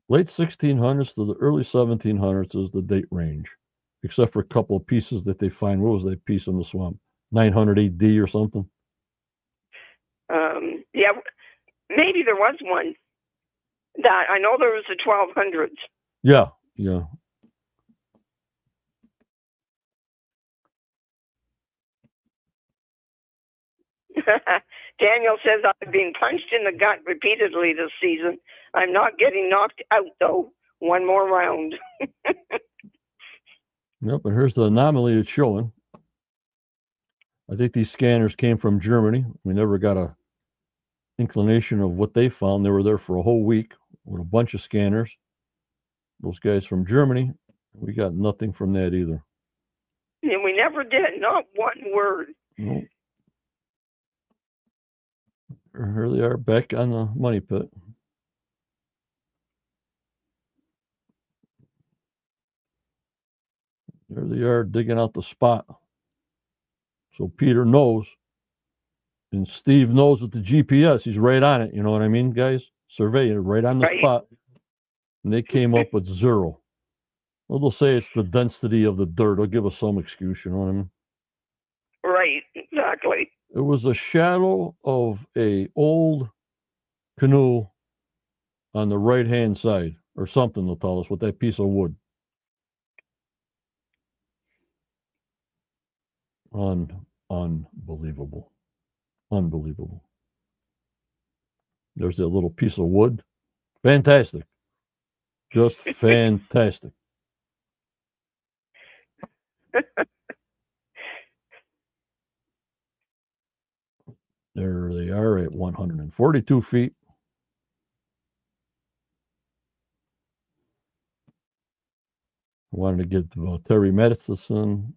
Late 1600s to the early 1700s is the date range, except for a couple of pieces that they find. What was that piece in the swamp? 900 AD or something? Yeah, maybe there was one. That I know there was the 1200s. Yeah. Daniel says, I've been punched in the gut repeatedly this season. I'm not getting knocked out, though. One more round. Yep, and here's the anomaly it's showing. I think these scanners came from Germany. We never got a inclination of what they found. They were there for a whole week with a bunch of scanners. Those guys from Germany, we got nothing from that either. And we never did, not one word. Nope. Here they are back on the money pit. There they are digging out the spot. So Peter knows, and Steve knows with the GPS. He's right on it. You know what I mean, guys? Surveying right on the spot. And they came up with 0. Well, they'll say it's the density of the dirt. They'll give us some excuse. You know what I mean? Right, exactly. It was a shadow of a old canoe on the right-hand side, or something. They'll tell us with that piece of wood. Unbelievable. Unbelievable. There's that little piece of wood. Fantastic. Just fantastic. There they are at 142 feet. I wanted to give Terry Medicine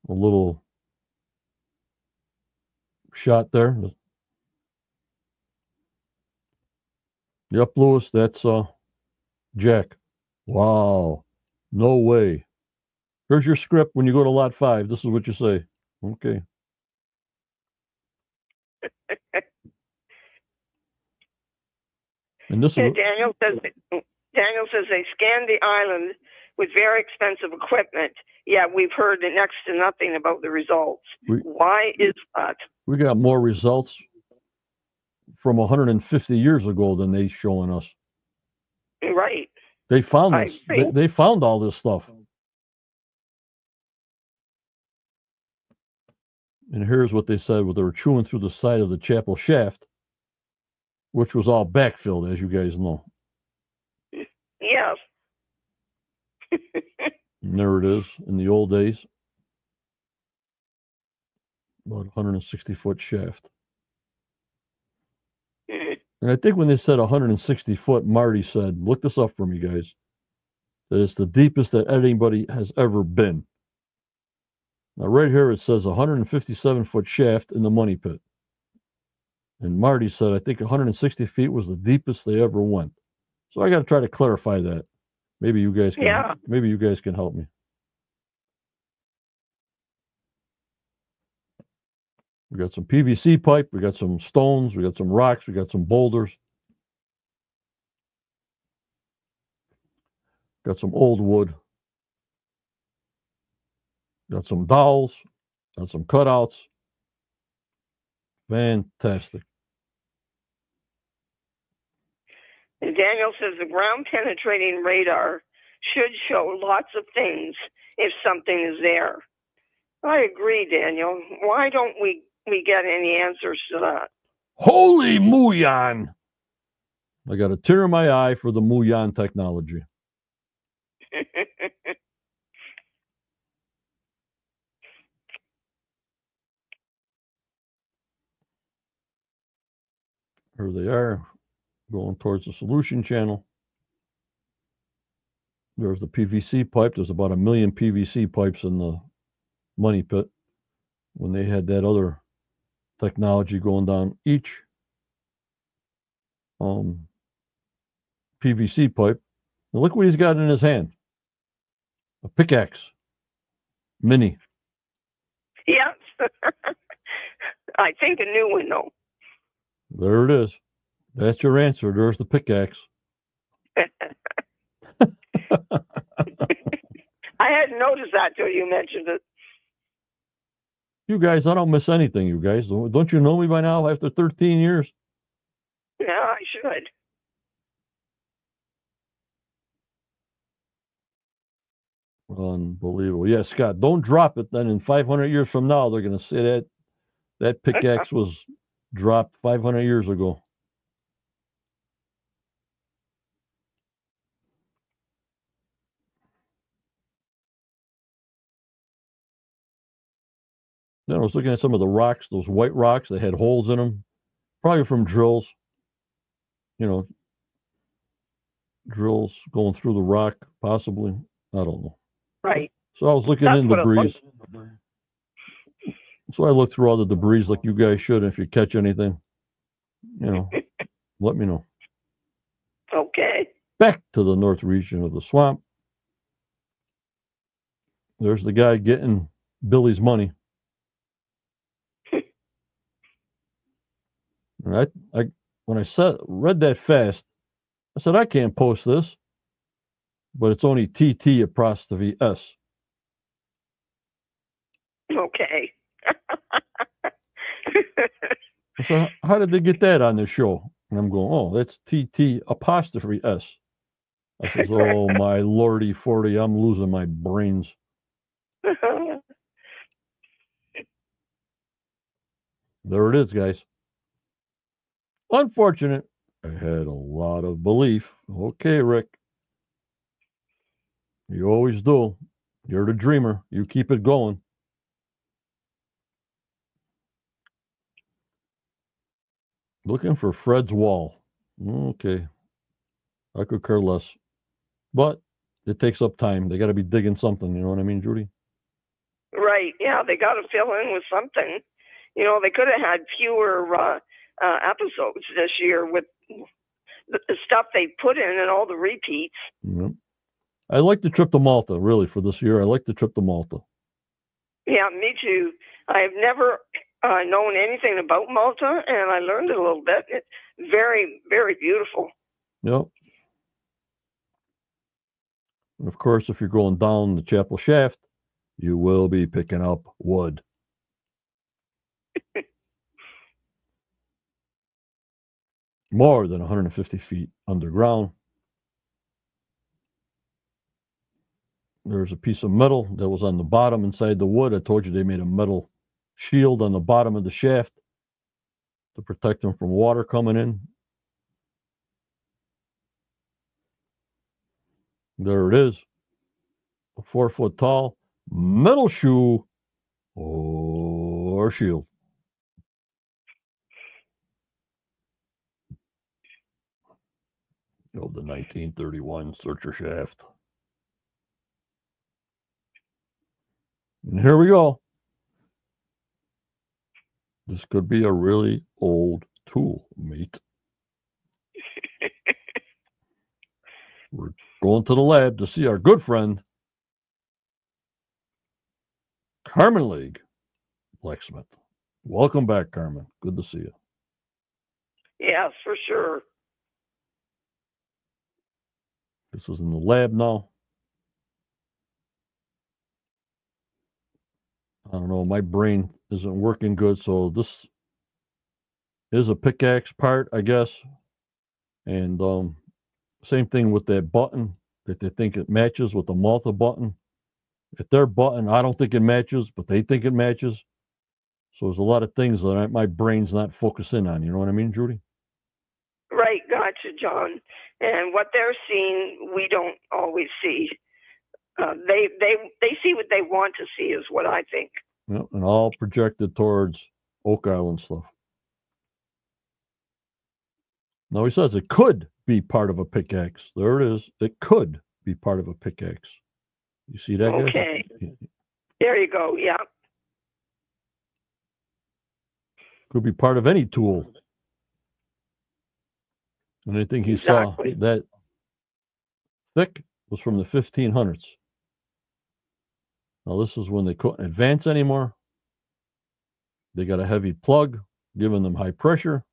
a little shot there. Yep, Lewis, that's Jack. Wow. No way. Here's your script when you go to lot 5. This is what you say. Okay. And this is Daniel says they scanned the island with very expensive equipment. Yeah, we've heard next to nothing about the results. Why is that? We got more results from 150 years ago than they showing us. Right. They found this. They found all this stuff. And here's what they said. They were chewing through the side of the chapel shaft, which was all backfilled, as you guys know. Yes. And there it is in the old days. About 160-foot shaft. And I think when they said 160 foot, Marty said, look this up for me, guys, that it's the deepest that anybody has ever been. Now, right here, it says 157-foot shaft in the money pit. And Marty said, I think 160 feet was the deepest they ever went. So I got to try to clarify that. Maybe you guys can. Maybe you guys can help me. We got some PVC pipe. We got some stones. We got some rocks. We got some boulders. Got some old wood. Got some dowels. Got some cutouts. Fantastic. And Daniel says the ground penetrating radar should show lots of things if something is there. I agree, Daniel. Why don't we get any answers to that? Holy Muyan! I got a tear in my eye for the Muyan technology. Here they are, going towards the solution channel. There's the PVC pipe. There's about 1 million PVC pipes in the money pit when they had that other technology going down each PVC pipe. Now look what he's got in his hand. A pickaxe. Mini. Yes. I think a new one, though. There it is. That's your answer. There's the pickaxe. I hadn't noticed that till you mentioned it. You guys, I don't miss anything, you guys. Don't you know me by now after 13 years? Yeah, I should. Unbelievable. Yeah, Scott, don't drop it. Then in 500 years from now, they're going to say that pickaxe was dropped 500 years ago. Then I was looking at some of the rocks, those white rocks. They had holes in them, probably from drills. You know, drills going through the rock, possibly. I don't know. Right. So I was looking in debris. So I looked through all the debris like you guys should. If you catch anything, you know, let me know. Okay. Back to the north region of the swamp. There's the guy getting Billy's money. And when I read that fast, I said, I can't post this, but it's only TT apostrophe S. Okay. So how did they get that on the show? And I'm going, oh, that's TT apostrophe S. I says, oh, my lordy 40, I'm losing my brains. There it is, guys. Unfortunate. I had a lot of belief. Okay, Rick. You always do. You're the dreamer. You keep it going. Looking for Fred's wall. Okay. I could care less. But it takes up time. They got to be digging something. You know what I mean, Judy? Right. Yeah, they got to fill in with something. You know, they could have had fewer episodes this year with the stuff they put in and all the repeats. Yep. I like the trip to Malta, really, for this year. I like the trip to Malta. Yeah, me too. I've never known anything about Malta, and I learned it a little bit. It's very, very beautiful. Yep. And of course, if you're going down the chapel shaft, you will be picking up wood. More than 150 feet underground. There's a piece of metal that was on the bottom inside the wood. I told you they made a metal shield on the bottom of the shaft to protect them from water coming in. There it is. A 4 foot tall metal shoe or shield. Of the 1931 Searcher shaft. And here we go. This could be a really old tool, mate. We're going to the lab to see our good friend, Carmen League Blacksmith. Welcome back, Carmen. Good to see you. Yes, for sure. This is in the lab now. I don't know. My brain isn't working good, so this is a pickaxe part, I guess. And same thing with that button that they think it matches with the Malta button. If their button, I don't think it matches, but they think it matches. So there's a lot of things that my brain's not focusing on. You know what I mean, Judy? Right, gotcha, John. And what they're seeing, we don't always see. They see what they want to see, is what I think. Yep, and all projected towards Oak Island stuff. Now he says it could be part of a pickaxe. There it is. It could be part of a pickaxe. You see that, guys? Okay. There you go. Yeah. Could be part of any tool. And I think he saw that thick was from the 1500s. Now this is when they couldn't advance anymore. They got a heavy plug, giving them high pressure.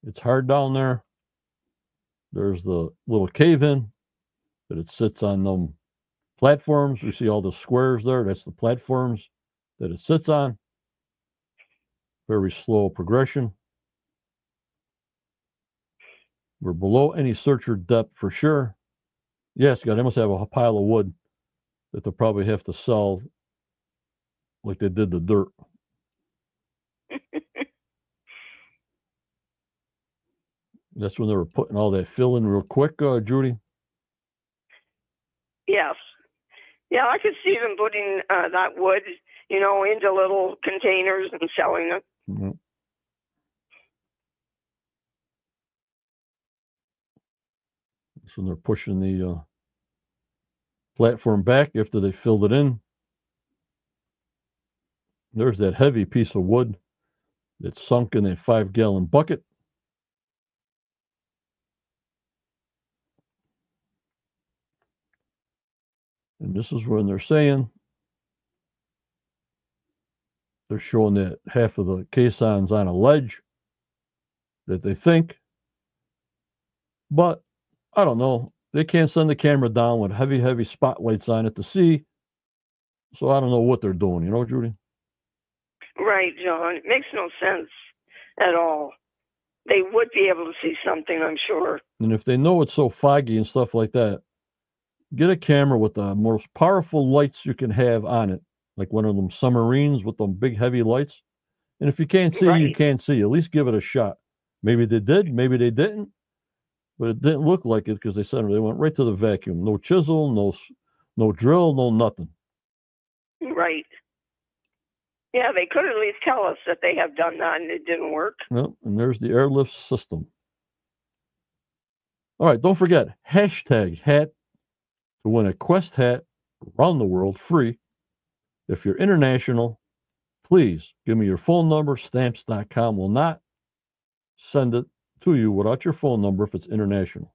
It's hard down there. There's the little cave-in that it sits on them platforms. We see all the squares there. That's the platforms that it sits on. Very slow progression. We're below any searcher depth for sure. Yes, God, they must have a pile of wood that they'll probably have to sell like they did the dirt. That's when they were putting all that fill in real quick, Judy? Yes. Yeah, I could see them putting that wood into little containers and selling it. Mm-hmm. So they're pushing the platform back after they filled it in. There's that heavy piece of wood that's sunk in a 5-gallon bucket. And this is when they're saying they're showing that half of the caisson's on a ledge that they think. But I don't know. They can't send the camera down with heavy, heavy spotlights on it to see. So I don't know what they're doing, Judy? Right, John. It makes no sense at all. They would be able to see something, I'm sure. And if they know it's so foggy and stuff like that, get a camera with the most powerful lights you can have on it, like one of them submarines with them big, heavy lights. And if you can't see, you can't see. At least give it a shot. Maybe they did, maybe they didn't. But it didn't look like it because they said they went right to the vacuum. No chisel, no drill, no nothing. Right. Yeah, they could at least tell us that they have done that and it didn't work. Well, and there's the airlift system. All right, don't forget, hashtag hat to win a QEST hat around the world free. If you're international, please give me your phone number. Stamps.com will not send it to you without your phone number if it's international.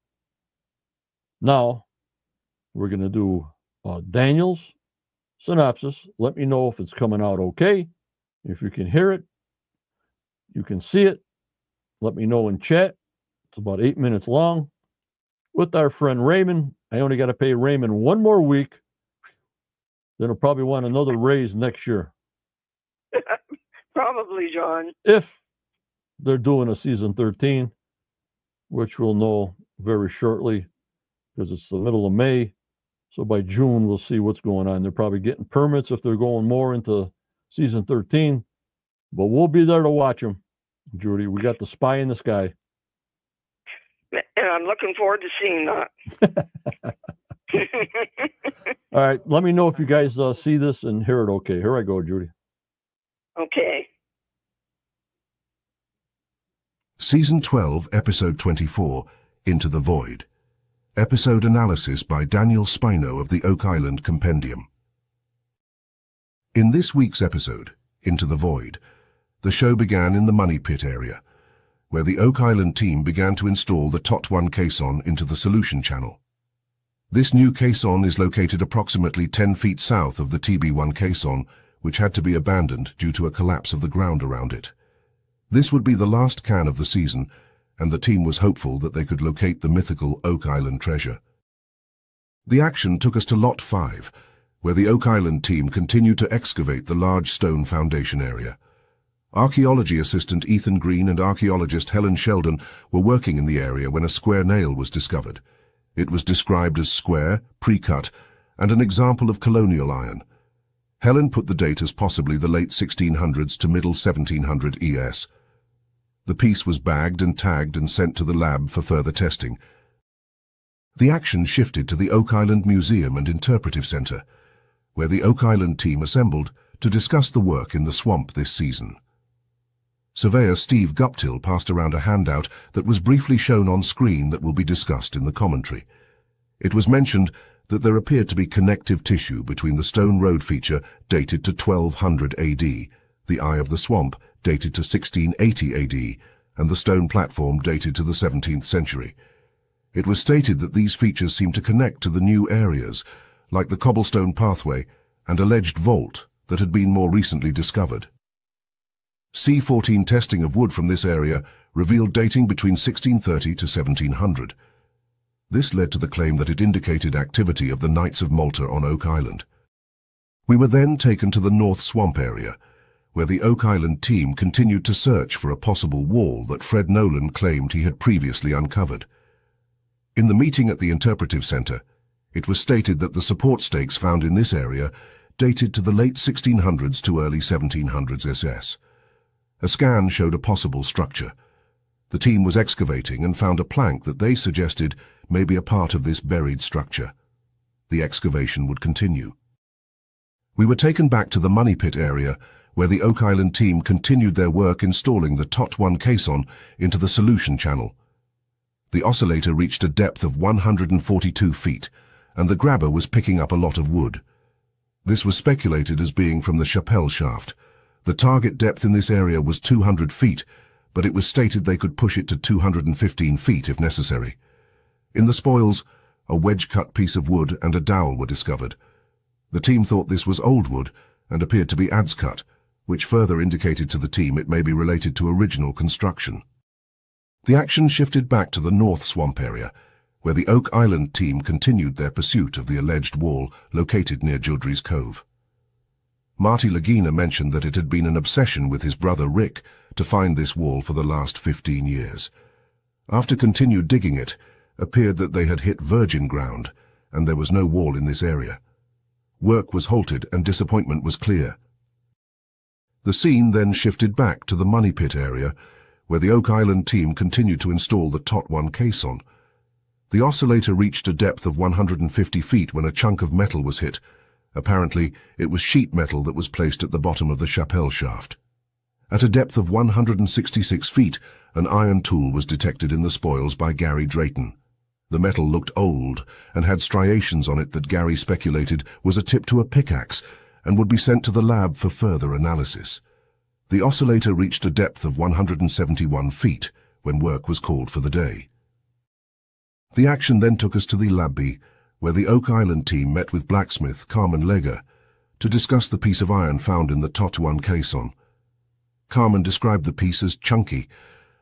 Now, we're going to do Daniel's synopsis. Let me know if it's coming out okay. If you can hear it, you can see it. Let me know in chat. It's about 8 minutes long. With our friend Raymond. I only got to pay Raymond one more week. Then he'll probably want another raise next year. Probably, John. If they're doing a season 13, which we'll know very shortly because it's the middle of May. So by June, we'll see what's going on. They're probably getting permits if they're going more into season 13. But we'll be there to watch them, Judy. We got the spy in the sky. And I'm looking forward to seeing that. All right. Let me know if you guys see this and hear it okay. Here I go, Judy. Okay. Season 12, Episode 24, Into the Void. Episode analysis by Daniel Spino of the Oak Island Compendium. In this week's episode, Into the Void, the show began in the Money Pit area, where the Oak Island team began to install the TOT-1 caisson into the solution channel. This new caisson is located approximately 10 feet south of the TB-1 caisson, which had to be abandoned due to a collapse of the ground around it. This would be the last can of the season, and the team was hopeful that they could locate the mythical Oak Island treasure. The action took us to Lot 5, where the Oak Island team continued to excavate the large stone foundation area. Archaeology assistant Ethan Green and archaeologist Helen Sheldon were working in the area when a square nail was discovered. It was described as square, pre-cut, and an example of colonial iron. Helen put the date as possibly the late 1600s to middle 1700 ES. The piece was bagged and tagged and sent to the lab for further testing. The action shifted to the Oak Island Museum and Interpretive Center, where the Oak Island team assembled to discuss the work in the swamp this season. Surveyor Steve Guptill passed around a handout that was briefly shown on screen that will be discussed in the commentary. It was mentioned that there appeared to be connective tissue between the stone road feature dated to 1200 AD, the Eye of the Swamp dated to 1680 AD, and the stone platform dated to the 17th century. It was stated that these features seemed to connect to the new areas, like the cobblestone pathway and alleged vault that had been more recently discovered. C-14 testing of wood from this area revealed dating between 1630 to 1700. This led to the claim that it indicated activity of the Knights of Malta on Oak Island. We were then taken to the North Swamp area, where the Oak Island team continued to search for a possible wall that Fred Nolan claimed he had previously uncovered. In the meeting at the Interpretive Center, it was stated that the support stakes found in this area dated to the late 1600s to early 1700s SS. A scan showed a possible structure. The team was excavating and found a plank that they suggested may be a part of this buried structure. The excavation would continue. We were taken back to the Money Pit area, where the Oak Island team continued their work installing the TOT-1 caisson into the solution channel. The oscillator reached a depth of 142 feet, and the grabber was picking up a lot of wood. This was speculated as being from the Chappelle shaft. The target depth in this area was 200 feet, but it was stated they could push it to 215 feet if necessary. In the spoils, a wedge-cut piece of wood and a dowel were discovered. The team thought this was old wood and appeared to be adze cut, which further indicated to the team it may be related to original construction. The action shifted back to the North Swamp area, where the Oak Island team continued their pursuit of the alleged wall located near Judry's Cove. Marty Lagina mentioned that it had been an obsession with his brother Rick to find this wall for the last 15 years. After continued digging, it appeared that they had hit virgin ground, and there was no wall in this area. Work was halted and disappointment was clear. The scene then shifted back to the Money Pit area, where the Oak Island team continued to install the TOT-1 caisson. The oscillator reached a depth of 150 feet when a chunk of metal was hit. Apparently, it was sheet metal that was placed at the bottom of the Chappelle shaft. At a depth of 166 feet, an iron tool was detected in the spoils by Gary Drayton. The metal looked old and had striations on it that Gary speculated was a tip to a pickaxe and would be sent to the lab for further analysis. The oscillator reached a depth of 171 feet when work was called for the day. The action then took us to the Labby, where the Oak Island team met with blacksmith Carmen Lega to discuss the piece of iron found in the TOT-1 caisson. Carmen described the piece as chunky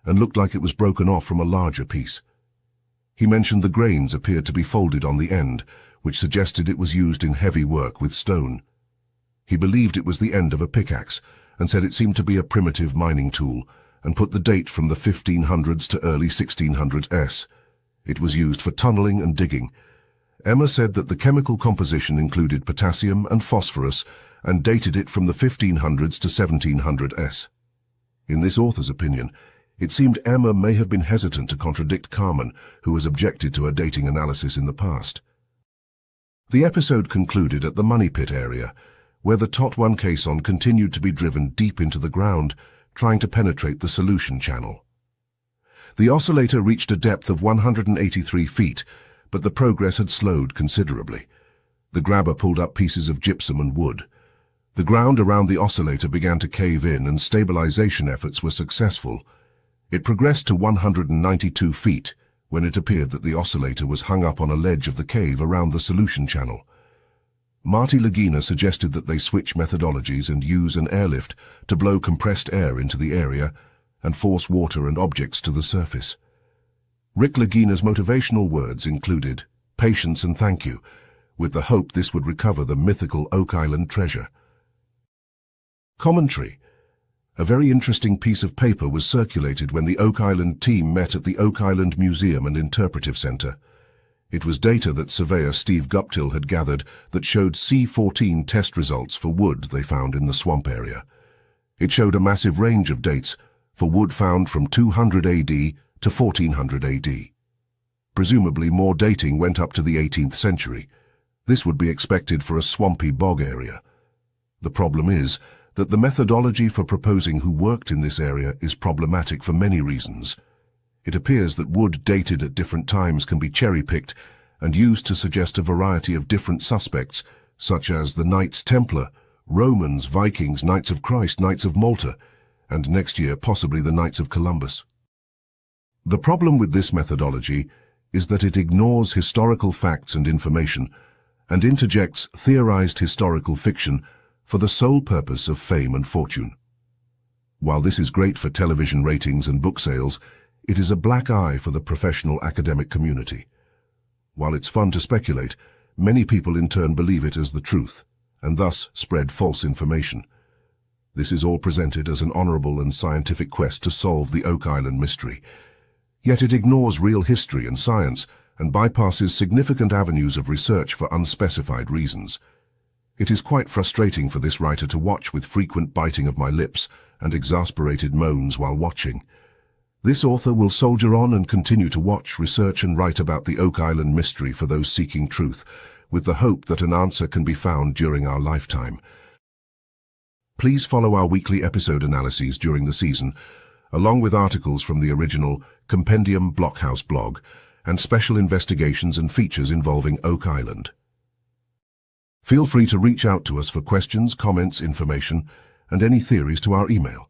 and looked like it was broken off from a larger piece. He mentioned the grains appeared to be folded on the end, which suggested it was used in heavy work with stone. He believed it was the end of a pickaxe and said it seemed to be a primitive mining tool, and put the date from the 1500s to early 1600s. It was used for tunneling and digging. Emma said that the chemical composition included potassium and phosphorus and dated it from the 1500s to 1700s. In this author's opinion, it seemed Emma may have been hesitant to contradict Carmen, who has objected to her dating analysis in the past. The episode concluded at the Money Pit area, where the TOT-1 caisson continued to be driven deep into the ground, trying to penetrate the solution channel. The oscillator reached a depth of 183 feet, but the progress had slowed considerably. The grabber pulled up pieces of gypsum and wood. The ground around the oscillator began to cave in and stabilization efforts were successful. It progressed to 192 feet when it appeared that the oscillator was hung up on a ledge of the cave around the solution channel. Marty Lagina suggested that they switch methodologies and use an airlift to blow compressed air into the area and force water and objects to the surface. Rick Lagina's motivational words included patience and thank you, with the hope this would recover the mythical Oak Island treasure. Commentary. A very interesting piece of paper was circulated when the Oak Island team met at the Oak Island Museum and Interpretive Center. It was data that surveyor Steve Guptill had gathered that showed C14 test results for wood they found in the swamp area. It showed a massive range of dates for wood found from 200 AD to 1400 AD. Presumably more dating went up to the 18th century. This would be expected for a swampy bog area. The problem is that the methodology for proposing who worked in this area is problematic for many reasons. It appears that wood dated at different times can be cherry-picked and used to suggest a variety of different suspects, such as the Knights Templar, Romans, Vikings, Knights of Christ, Knights of Malta, and next year possibly the Knights of Columbus. The problem with this methodology is that it ignores historical facts and information and interjects theorized historical fiction for the sole purpose of fame and fortune. While this is great for television ratings and book sales, it is a black eye for the professional academic community. While it's fun to speculate, many people in turn believe it as the truth, and thus spread false information. This is all presented as an honorable and scientific quest to solve the Oak Island mystery. Yet it ignores real history and science and bypasses significant avenues of research for unspecified reasons. It is quite frustrating for this writer to watch, with frequent biting of my lips and exasperated moans while watching. This author will soldier on and continue to watch, research and write about the Oak Island mystery for those seeking truth, with the hope that an answer can be found during our lifetime. Please follow our weekly episode analyses during the season, along with articles from the original Compendium Blockhouse blog and special investigations and features involving Oak Island. Feel free to reach out to us for questions, comments, information, and any theories to our email,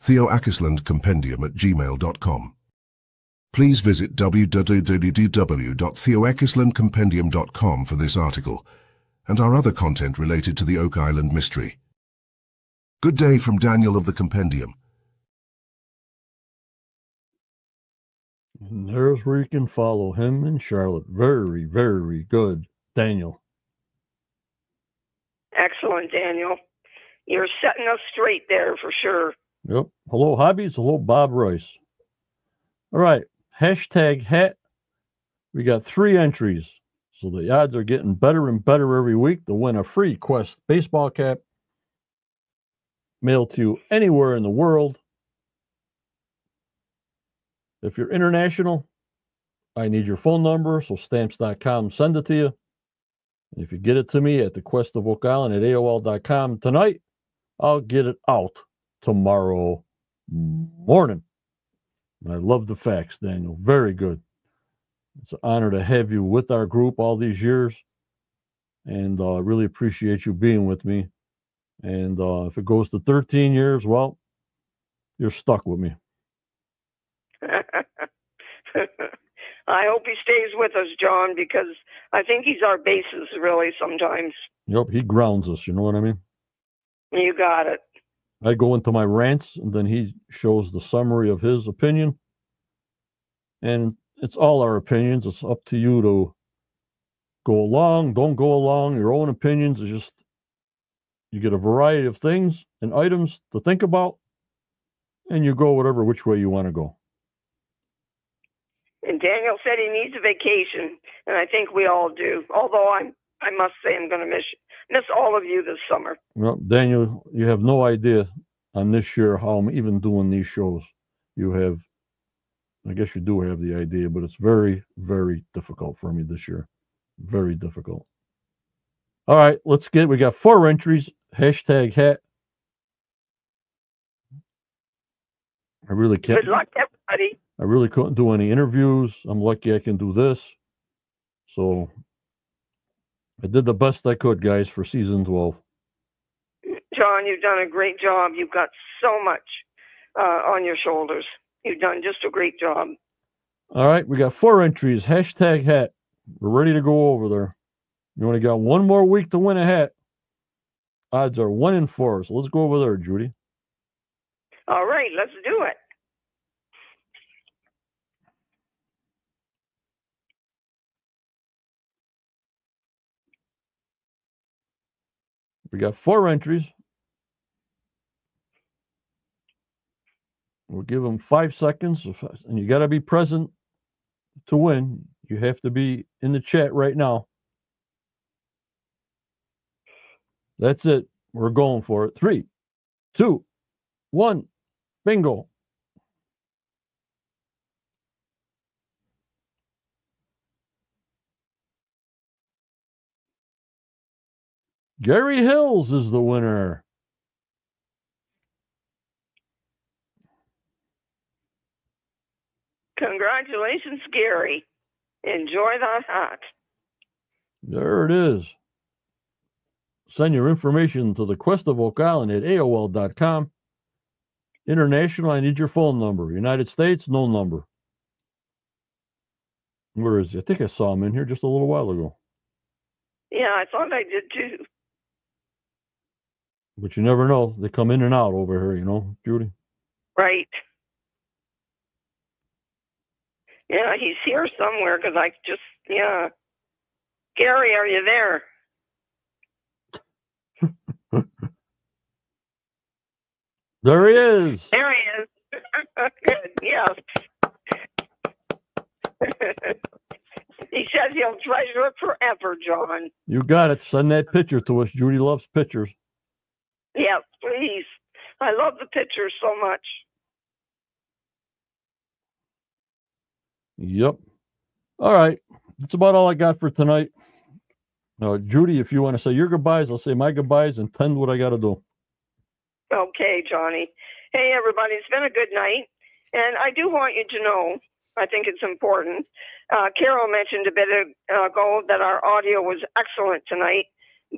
theoakislandcompendium@gmail.com. Please visit www.theoakislandcompendium.com for this article and our other content related to the Oak Island mystery. Good day from Daniel of the Compendium. And there's where you can follow him and Charlotte. Very, very good, Daniel. Excellent, Daniel. You're setting us straight there for sure. Yep. Hello, Hobbies. Hello, Bob Rice. All right. Hashtag hat. We got 3 entries. So the odds are getting better and better every week to win a free QEST baseball cap mailed to you anywhere in the world. If you're international, I need your phone number, so stamps.com send it to you. And if you get it to me at the Quest of Oak Island at AOL.com tonight, I'll get it out tomorrow morning. I love the facts, Daniel. Very good. It's an honor to have you with our group all these years. And I really appreciate you being with me. And if it goes to 13 years, well, you're stuck with me. I hope he stays with us, John, because I think he's our basis, really, sometimes. Yep, he grounds us, you know what I mean? You got it. I go into my rants, and then he shows the summary of his opinion. And it's all our opinions. It's up to you to go along, don't go along. Your own opinions is just, you get a variety of things and items to think about, and you go which way you want to go. And Daniel said he needs a vacation, and I think we all do. Although I must say I'm going to miss all of you this summer. Well, Daniel, you have no idea on this year how I'm even doing these shows. You have, I guess you do have the idea, but it's very, very difficult for me this year. Very difficult. All right, we got 4 entries. Hashtag hat. I really can't. Good luck, everybody. I really couldn't do any interviews. I'm lucky I can do this. So I did the best I could, guys, for season 12. John, you've done a great job. You've got so much on your shoulders. You've done just a great job. All right, we got 4 entries. Hashtag hat. We're ready to go over there. You only got 1 more week to win a hat. Odds are 1 in 4. So let's go over there, Judy. All right, let's do it. We got 4 entries. We'll give them 5 seconds, and you got to be present to win. You have to be in the chat right now. That's it. We're going for it. 3, 2, 1. Bingo. Gary Hills is the winner. Congratulations, Gary. Enjoy the hat. There it is. Send your information to the Quest of Oak Island at AOL.com. International, I need your phone number. United States, no number. Where is he? I think I saw him in here just a little while ago. Yeah, I thought I did too. But you never know. They come in and out over here, you know, Judy. Right. Yeah, he's here somewhere because yeah. Gary, are you there? There he is. There he is. Good, yes. He says he'll treasure it forever, John. You got it. Send that picture to us. Judy loves pictures. Yes, please. I love the pictures so much. Yep. All right. That's about all I got for tonight. Judy, if you want to say your goodbyes, I'll say my goodbyes and tend what I got to do. Okay, Johnny. Hey, everybody, it's been a good night. And I do want you to know, I think it's important. Carol mentioned a bit ago that our audio was excellent tonight.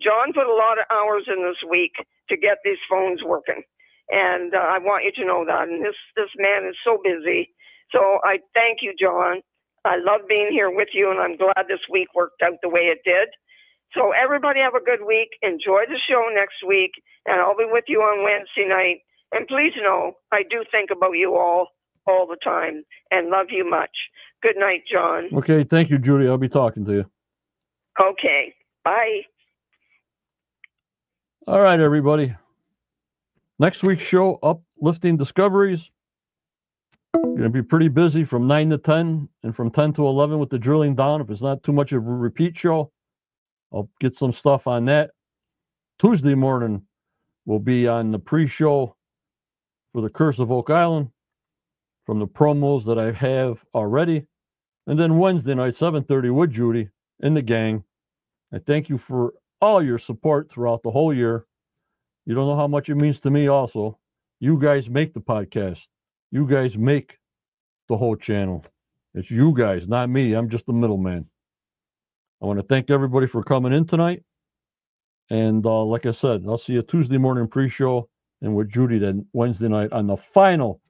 John put a lot of hours in this week to get these phones working. And I want you to know that. And this man is so busy. So I thank you, John. I love being here with you, and I'm glad this week worked out the way it did. So everybody have a good week. Enjoy the show next week, and I'll be with you on Wednesday night. And please know, I do think about you all the time and love you much. Good night, John. Okay, thank you, Judy. I'll be talking to you. Okay, bye. All right, everybody. Next week's show, Uplifting Discoveries. Going to be pretty busy from 9 to 10 and from 10 to 11 with the drilling down. If it's not too much of a repeat show, I'll get some stuff on that. Tuesday morning will be on the pre-show for the Curse of Oak Island from the promos that I have already. And then Wednesday night, 7:30 with Judy and the gang. I thank you for all your support throughout the whole year. You don't know how much it means to me also. You guys make the podcast. You guys make the whole channel. It's you guys, not me. I'm just the middleman. I want to thank everybody for coming in tonight. And like I said, I'll see you Tuesday morning pre-show and with Judy then Wednesday night on the final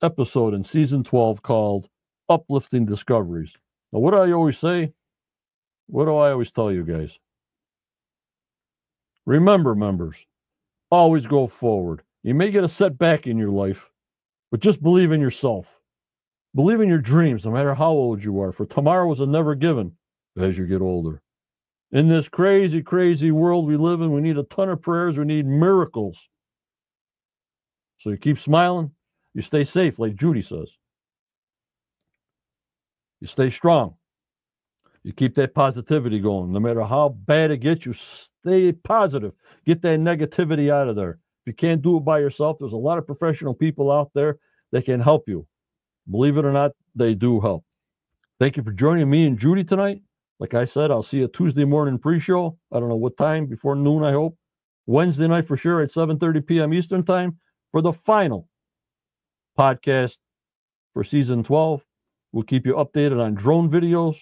episode in season 12 called Uplifting Discoveries. Now, what do I always say? What do I always tell you guys? Remember, members, always go forward. You may get a setback in your life, but just believe in yourself. Believe in your dreams, no matter how old you are, for tomorrow is a never given as you get older. In this crazy, crazy world we live in, we need a ton of prayers. We need miracles. So you keep smiling. You stay safe, like Judy says. You stay strong. You keep that positivity going. No matter how bad it gets, you stay positive. Get that negativity out of there. If you can't do it by yourself, there's a lot of professional people out there that can help you. Believe it or not, they do help. Thank you for joining me and Judy tonight. Like I said, I'll see you Tuesday morning pre-show. I don't know what time, before noon, I hope. Wednesday night for sure at 7:30 p.m. Eastern time for the final podcast for season 12. We'll keep you updated on drone videos.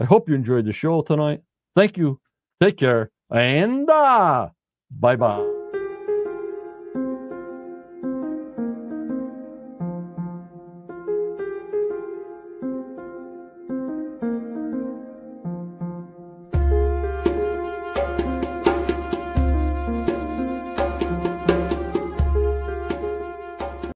I hope you enjoyed the show tonight. Thank you. Take care. And bye-bye.